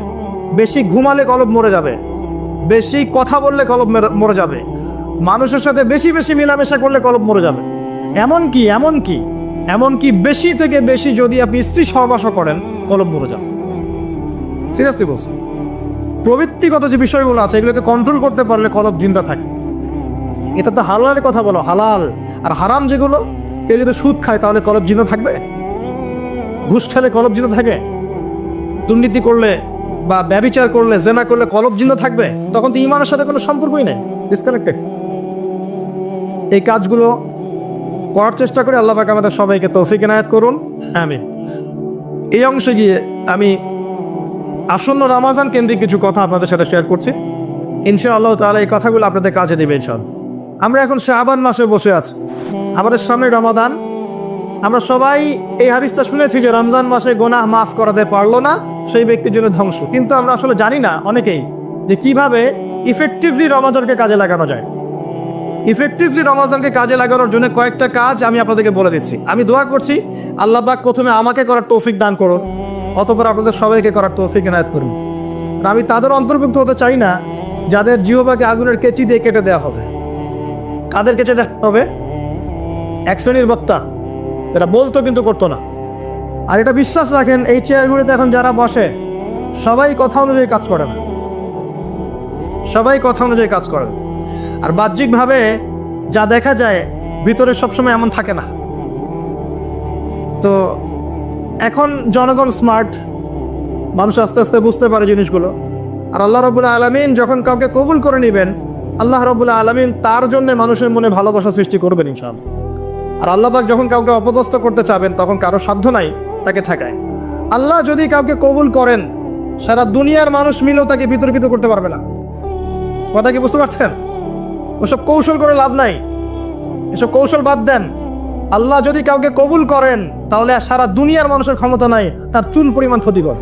বেশি ঘুমালে কলব মরে যাবে, বেশি কথা বললে কলব মরে যাবে, মানুষের সাথে বেশি বেশি মেলামেশা করলে কলব মরে যাবে। এমনকি বেশি থেকে বেশি যদি আপনি স্ত্রী সহবাস করেন কলব মরে যাবে। সিরিয়াসলি বলছি, প্রবৃত্তিগত যে বিষয়গুলো আছে এগুলোকে কন্ট্রোল করতে পারলে কলব জিন্দা থাকে। এটা তো হালালের কথা বলো, হালাল। আর হারাম যেগুলো, কেউ যদি সুদ খায় তাহলে কলব জিন্দা থাকবে? ঘুষ খেলে কলব জিন্দা থাকে? দুর্নীতি করলে বা ব্যভিচার করলে, জেনা করলে কলব জিন্দা থাকবে? তখন তো ঈমানের সাথে কোনো সম্পর্কই নেই, ডিসকানেক্টেড। এই কাজগুলো করার চেষ্টা করে আল্লাহ পাক আমাদের সবাইকে তৌফিক এনায়েত করুন, আমিন। এই অংশে গিয়ে আমি আসন্ন রমাজান কেন্দ্রিক কিছু কথা আপনাদের সাথে শেয়ার করছি, ইনশাআল্লাহ তাআলা এই কথাগুলো আপনাদের কাজে দেবে ইনশাআল্লাহ। আমরা এখন শাবান মাসে বসে আছি, আমাদের সামনে রমাদান। আমরা সবাই এই হাদিসটা শুনেছি যে রমজান মাসে গুনাহ মাফ করাতে পারলো না সেই ব্যক্তির জন্য ধ্বংস। কিন্তু আমরা আসলে জানি না অনেকেই যে কিভাবে ইফেক্টিভলি রমাজানকে কাজে লাগানো যায়। ইফেক্টিভলি রমাজানকে কাজে লাগানোর জন্য কয়েকটা কাজ আমি আপনাদেরকে বলে দিচ্ছি। আমি দোয়া করছি আল্লাহ পাক প্রথমে আমাকে করার তৌফিক দান করুন, অতঃপর আপনাদের সবাইকে করার তৌফিক এনায়েত করুন। আর আমি তাদের অন্তর্ভুক্ত হতে চাই না যাদের জিহ্বাকে আগুনের কেচি দিয়ে কেটে দেওয়া হবে। কাদের কেটে দেওয়া হবে? এক শ্রেণীর বক্তা, এটা বলতো কিন্তু করতো না। আর এটা বিশ্বাস রাখেন, এই চেয়ারগুলিতে এখন যারা বসে সবাই কথা অনুযায়ী কাজ করে না, সবাই কথা অনুযায়ী কাজ করে না। আর বাহ্যিকভাবে যা দেখা যায় ভিতরে সবসময় এমন থাকে না। তো এখন জনগণ স্মার্ট, মানুষ আস্তে আস্তে বুঝতে পারে জিনিসগুলো। আর আল্লাহ রাব্বুল আলামিন যখন কাউকে কবুল করে নেবেন, আল্লাহ রাব্বুল আলামিন তার জন্য মানুষের মনে ভালোবাসা সৃষ্টি করবেন ইনশাআল্লাহ। আর আল্লাহ পাক যখন কাউকে অপদস্থ করতে চাবেন তখন কারো সাধ্য নাই তাকে ঠেকায়। আল্লাহ যদি কাউকে কবুল করেন, সারা দুনিয়ার মানুষ মিলেও তাকে বিতর্কিত করতে পারবে না। কথা কি বুঝতে পারছেন? ওসব কৌশল করে লাভ নাই, এসব কৌশল বাদ দেন। আল্লাহ যদি কাউকে কবুল করেন তাহলে সারা দুনিয়ার মানুষের ক্ষমতা নাই তার চুল পরিমাণ ক্ষতি করে।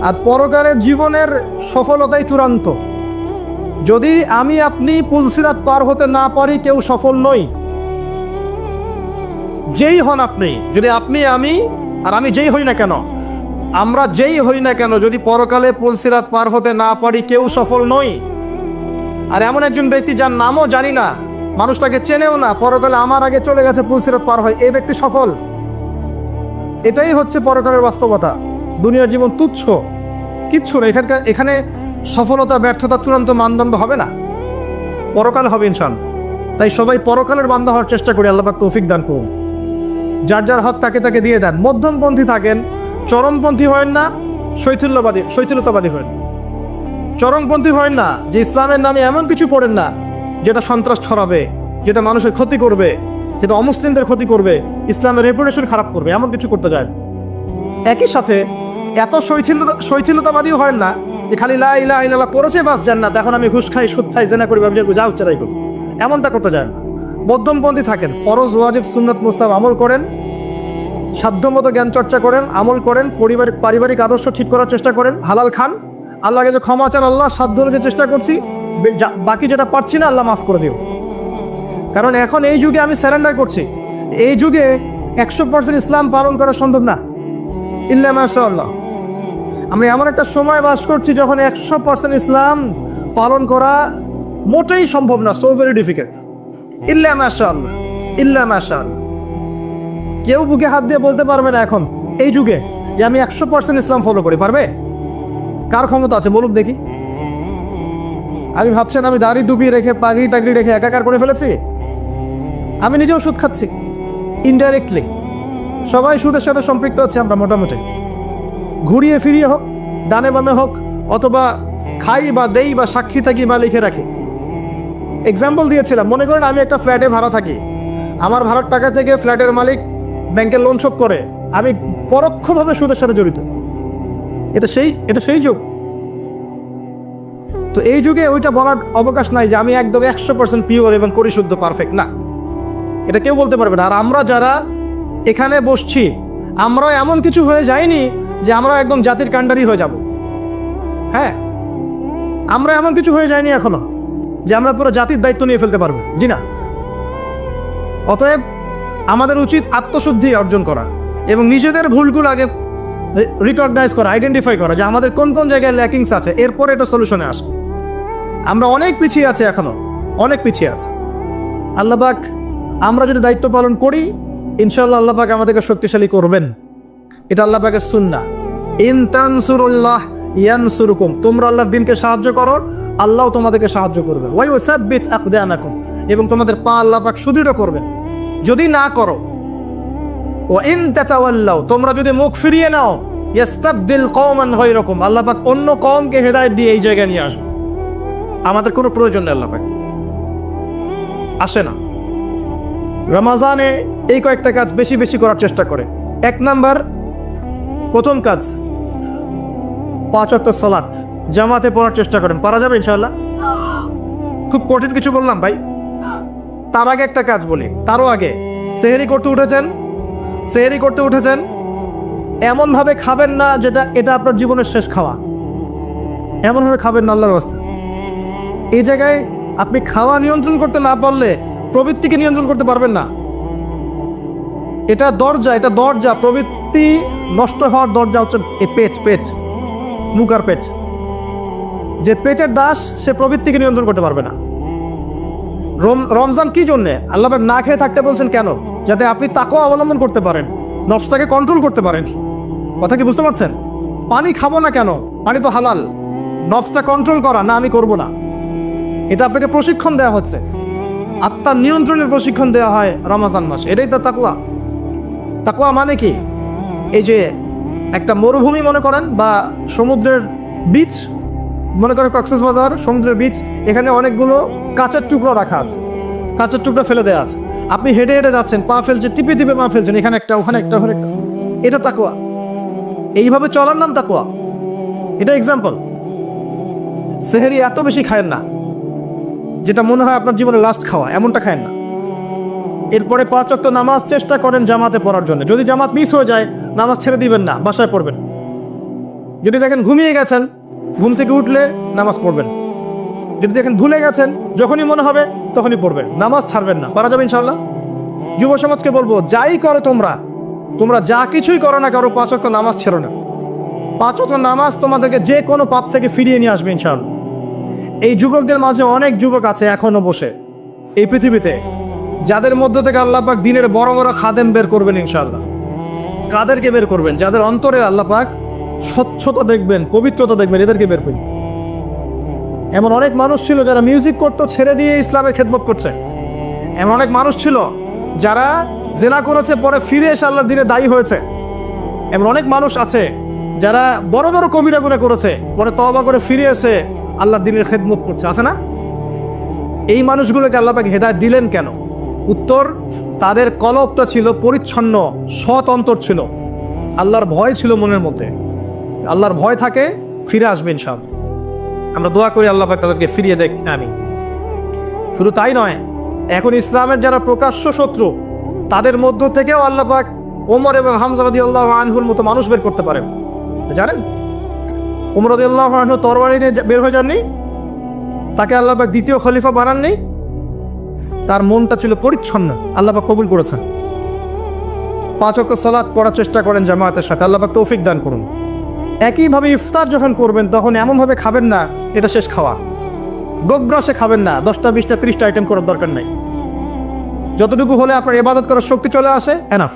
আর পরকালের জীবনের সফলতাই চূড়ান্ত। যদি আমি আপনি পুলসিরাত পার হতে না পারি, কেউ সফল নই। যেই হন আপনি, যদি আপনি, আমি আর আমি যেই হই না কেন, আমরা যেই হই না কেন, যদি পরকালে পুলসিরাত পার হতে না পারি, কেউ সফল নই। আর এমন একজন ব্যক্তি যার নামও জানি না, মানুষ তাকে চেনেও না, পরকালে আমার আগে চলে গেছে পুলসিরাত পার হয়, এই ব্যক্তি সফল। এটাই হচ্ছে পরকালের বাস্তবতা। দুনিয়ার জীবন তুচ্ছ, কিচ্ছু না। এখানে সফলতা ব্যর্থতা চূড়ান্ত মানদণ্ড হবে না, পরকাল হবে ইনশাআল্লাহ। তাই সবাই পরকালের বান্দা হওয়ার চেষ্টা করি, আল্লাহ পাক তৌফিক দান করুন। যার যার হক তাকে তাকে দিয়ে দেন। মধ্যমপন্থী থাকেন, চরমপন্থী হয় না, শৈথিলতাবাদী হয় না। চরমপন্থী হয় না যে ইসলামের নামে এমন কিছু পড়েন না যেটা সন্ত্রাস ছড়াবে, যেটা মানুষের ক্ষতি করবে, যেটা অমুসলিমদের ক্ষতি করবে, ইসলামের রেপুটেশন খারাপ করবে, এমন কিছু করতে যায়। একই সাথে এত শৈথিলতাবাদীও হয় না যে খালি লা ইলাহা ইল্লাল্লাহ পড়েছে বাস জান্নাত, এখন আমি ঘুষ খাই, সুদ খাই, জেনা করি, ব্যভিচার করি, যা হচ্ছে তাই করি, এমনটা করতে যায় না। মধ্যমপন্থী থাকেন, ফরজ ওয়াজিব সুন্নাত মুস্তাহাব আমল করেন, সাধ্যমতো জ্ঞান চর্চা করেন, আমল করেন, পারিবারিক আদর্শ ঠিক করার চেষ্টা করেন, হালাল খান, আল্লাহকে যে ক্ষমা চান, আল্লাহ সাধ্য অনুযায়ী চেষ্টা করছি, বাকি যেটা পারছি না আল্লাহ মাফ করে দিও। কারণ এখন এই যুগে আমি স্যারেন্ডার করছি, এই যুগে 100% ইসলাম পালন করা সম্ভব না, ইল্লা মাশাআল্লাহ। আমরা এমন একটা সময় বাস করছি যখন 100% ইসলাম পালন করা মোটেই সম্ভব না, সো ভেরি ডিফিকাল্ট। ইল্লা মাশাআল্লাহ, ইল্লা মাশাআল্লাহ। কেউ বুকে হাত দিয়ে বলতে পারবে না এখন এই যুগে যে আমি 100% ইসলাম ফলো করি, পারবে? কার ক্ষমতা আছে বলুক দেখি? আমি ভাবছেন আমি দাড়ি ডুবিয়ে রেখে, পাগড়ি টাগড়ি রেখে একাকার করে ফেলেছি? আমি নিজেও সুদ খাচ্ছি ইনডাইরেক্টলি, সবাই সুদের সাথে সম্পৃক্ত আছে আমরা মোটামুটি, ঘুরিয়ে ফিরিয়ে হোক। ডানে বামে হোক, অথবা খাই বা দেই বা সাক্ষী থাকি বা লিখে রাখি। এক্সাম্পল দিয়েছিলাম, মনে করেন আমি একটা ফ্ল্যাটে ভাড়া থাকি, আমার ভাড়ার টাকা থেকে ফ্ল্যাটের মালিক ব্যাংকের লোন শোধ করে, আমি পরোক্ষভাবে সুদের সাথে জড়িত। এটা সেই যুগ। তো এই যুগে ওইটা বলার অবকাশ নাই যে আমি একদম 100% পিওর এবং পরিশুদ্ধ পারফেক্ট, না, এটা কেউ বলতে পারবে না। আর আমরা যারা এখানে বসছি, আমরা এমন কিছু হয়ে যাইনি যে আমরা একদম জাতির কাণ্ডারি হয়ে যাব। হ্যাঁ, আমরা এমন কিছু হয়ে যাইনি এখনো যে আমরা পুরো জাতির দায়িত্ব নিয়ে ফেলতে পারবো, জি না। অতএব আমাদের উচিত আত্মশুদ্ধি অর্জন করা এবং নিজেদের ভুলগুলো আগে রিকগনাইজ করা, আইডেন্টিফাই করা যে আমাদের কোন কোন জায়গায় ল্যাকিংস আছে, এরপরে এটা সলিউশনে আসে। আমরা অনেক পিছিয়ে আছি, এখনো অনেক পিছিয়ে আছে। আল্লাহ পাক আমরা যদি দায়িত্ব পালন করি, ইনশাআল্লাহ আল্লাহ পাক আমাদেরকে শক্তিশালী করবেন। এটা আল্লাহ পাকের সুন্নাহ। ইন তানসুরুল্লাহ ইয়ানসুরকুম, তোমরা আল্লাহর দ্বীনকে সাহায্য করো, আল্লাহ তোমাদেরকে সাহায্য করবে। ওয়া ইউসাব্বিত আকদামাকুম, এবং তোমাদের পা আল্লাহ পাক সুদৃঢ় করবেন। যদি না করো, ওয়া ইন তাতাওয়াল্লাও, তোমরা যদি মুখ ফিরিয়ে নাও, ইয়াস্তাবদিল কওমান গায়রাকুম, আল্লাহ পাক অন্য কওমকে হেদায়েত দিয়ে এই জায়গায় নিয়ে আসবে। আমাদের কোনো প্রয়োজন নেই, আল্লাহ পাক আসে না। রমজানে এই কয়েকটা কাজ বেশি বেশি করার চেষ্টা করে। 1 নাম্বার, প্রথম কাজ 5 ওয়াক্ত সালাত জামাতে পড়ার চেষ্টা করেন। পারা যাবে ইনশাআল্লাহ? খুব কঠিন কিছু বললাম ভাই? তার আগে একটা কাজ বলি, তারও আগে সেহরি করতে উঠেছেন, এমনভাবে খাবেন না যেটা এটা আপনার জীবনের শেষ খাওয়া। এমনভাবে খাবেন না আল্লাহর রাস্তায়। এই জায়গায় আপনি খাওয়া নিয়ন্ত্রণ করতে না পারলে প্রবৃত্তিকে নিয়ন্ত্রণ করতে পারবেন না। এটা দরজা, প্রবৃত্তি নষ্ট হওয়ার দরজা হচ্ছে এই পেট, মুখ আর পেট। যে পেটের দাস, সে প্রবৃত্তিকে নিয়ন্ত্রণ করতে পারবে না। রমজান কি জন্যে আল্লাহ পাক না খেয়ে থাকতে বলছেন? কেন? যাতে আপনি তাকওয়া অবলম্বন করতে পারেন, নফসটাকে কন্ট্রোল করতে পারেন। কথা কি বুঝতে পারছেন? পানি খাবো না কেন? পানি তো হালাল। নফসটা কন্ট্রোল করা, না আমি করব না, এটা আপনাকে প্রশিক্ষণ দেওয়া হচ্ছে। আত্মার নিয়ন্ত্রণের প্রশিক্ষণ দেওয়া হয় রমজান মাসে। এটাই তো তাকওয়া। তাকওয়া মানে কি? এই যে একটা মরুভূমি মনে করেন, বা সমুদ্রের বিচ মনে করেন, কক্সবাজার সমুদ্রের বিচ, এখানে অনেকগুলো কাঁচের টুকরো রাখা আছে, কাঁচের টুকরো ফেলে দেওয়া আছে। আপনি হেঁটে হেঁটে যাচ্ছেন, পা ফেলছেন, টিপে পা ফেলছেন, এখানে একটা, ওখানে একটা, ওখানে একটা। এটা তাকওয়া। এইভাবে চলার নাম তাকওয়া। এটা এক্সাম্পল। সেহরি এত বেশি খায়েন না যেটা মনে হয় আপনার জীবনে লাস্ট খাওয়া, এমনটা খায়েন না। এরপরে 5 ওয়াক্ত নামাজ চেষ্টা করেন জামাতে পড়ার জন্য। যদি জামাত মিস হয়ে যায়, নামাজ ছেড়ে দিবেন না, বাসায় পড়বেন। যদি দেখেন ঘুমিয়ে গেছেন, ঘুম থেকে উঠলে নামাজ পড়বেন। যদি দেখেন ভুলে গেছেন, যখনই মনে হবে তখনই পড়বেন, নামাজ ছাড়বেন না। পারা যাবে ইনশাআল্লাহ? যুব সমাজকে বলবো, যাই করো তোমরা যা কিছুই করো না কারো, 5 ওয়াক্ত নামাজ ছেড়ো না। 5 ওয়াক্ত নামাজ তোমাদেরকে যে কোনো পাপ থেকে ফিরিয়ে নিয়ে আসবে ইনশাআল্লাহ। এই যুবকদের মাঝে অনেক যুবক আছে এখনো বসে এই পৃথিবীতে, যাদের মধ্য থেকে আল্লাহ পাক দিনের বড় বড় খাদেম বের করবেন ইনশাআল্লাহ। কাদেরকে বের করবেন? যাদের অন্তরে আল্লাহ পাক স্বচ্ছতা দেখবেন, পবিত্রতা দেখবেন, এদেরকে বের করবেন। এমন অনেক মানুষ ছিল যারা মিউজিক করতো, ছেড়ে দিয়ে ইসলামের খেদমত করছে। এমন অনেক মানুষ ছিল যারা জেনা করেছে, পরে ফিরে এসে আল্লাহর দিনে দায়ী হয়েছে। এমন অনেক মানুষ আছে যারা বড় বড় কবিরা গুনাহ করেছে, পরে তওবা করে ফিরে এসে আল্লাহর দিনের খেদমত করছে, আছে না? এই মানুষগুলোকে আল্লাহ পাক হেদায়েত দিলেন কেন? উত্তর, তাদের কলবটা ছিল পরিচ্ছন্ন, সৎ অন্তর ছিল, আল্লাহর ভয় ছিল মনের মধ্যে। আল্লাহর ভয় থাকে, ফিরে আসবে ইনশাআল্লাহ। আমরা দোয়া করি আল্লাহ পাক তাদেরকে ফিরিয়ে দেখ। আমি শুধু তাই নয়, এখন ইসলামের যারা প্রকাশ্য শত্রু, তাদের মধ্য থেকেও আল্লাহ পাক ওমর এবং হামজা রাদিয়াল্লাহু আনহুর মতো মানুষ বের করতে পারেন। জানেন, ওমর রাদিয়াল্লাহু আনহু তরবারি নিয়ে বের হয়ে যাননি, তাকে আল্লাহ পাক দ্বিতীয় খলিফা বানাননি। তার মনটা ছিল পরিচ্ছন্ন, আল্লাহ পাক কবুল করেছেন। 5 ওয়াক্ত সালাত পড়ার চেষ্টা করেন জামাতের সাথে, আল্লাহ পাক তৌফিক দান করুন। একইভাবে ইফতার যখন করবেন, তখন এমনভাবে খাবেন না এটা শেষ খাওয়া। গোগ্রাসে খাবেন না, 10টা 20টা 30টা আইটেম করার দরকার নাই। যতটুকু হলে আপনার ইবাদত করার শক্তি চলে আসে, এনাফ।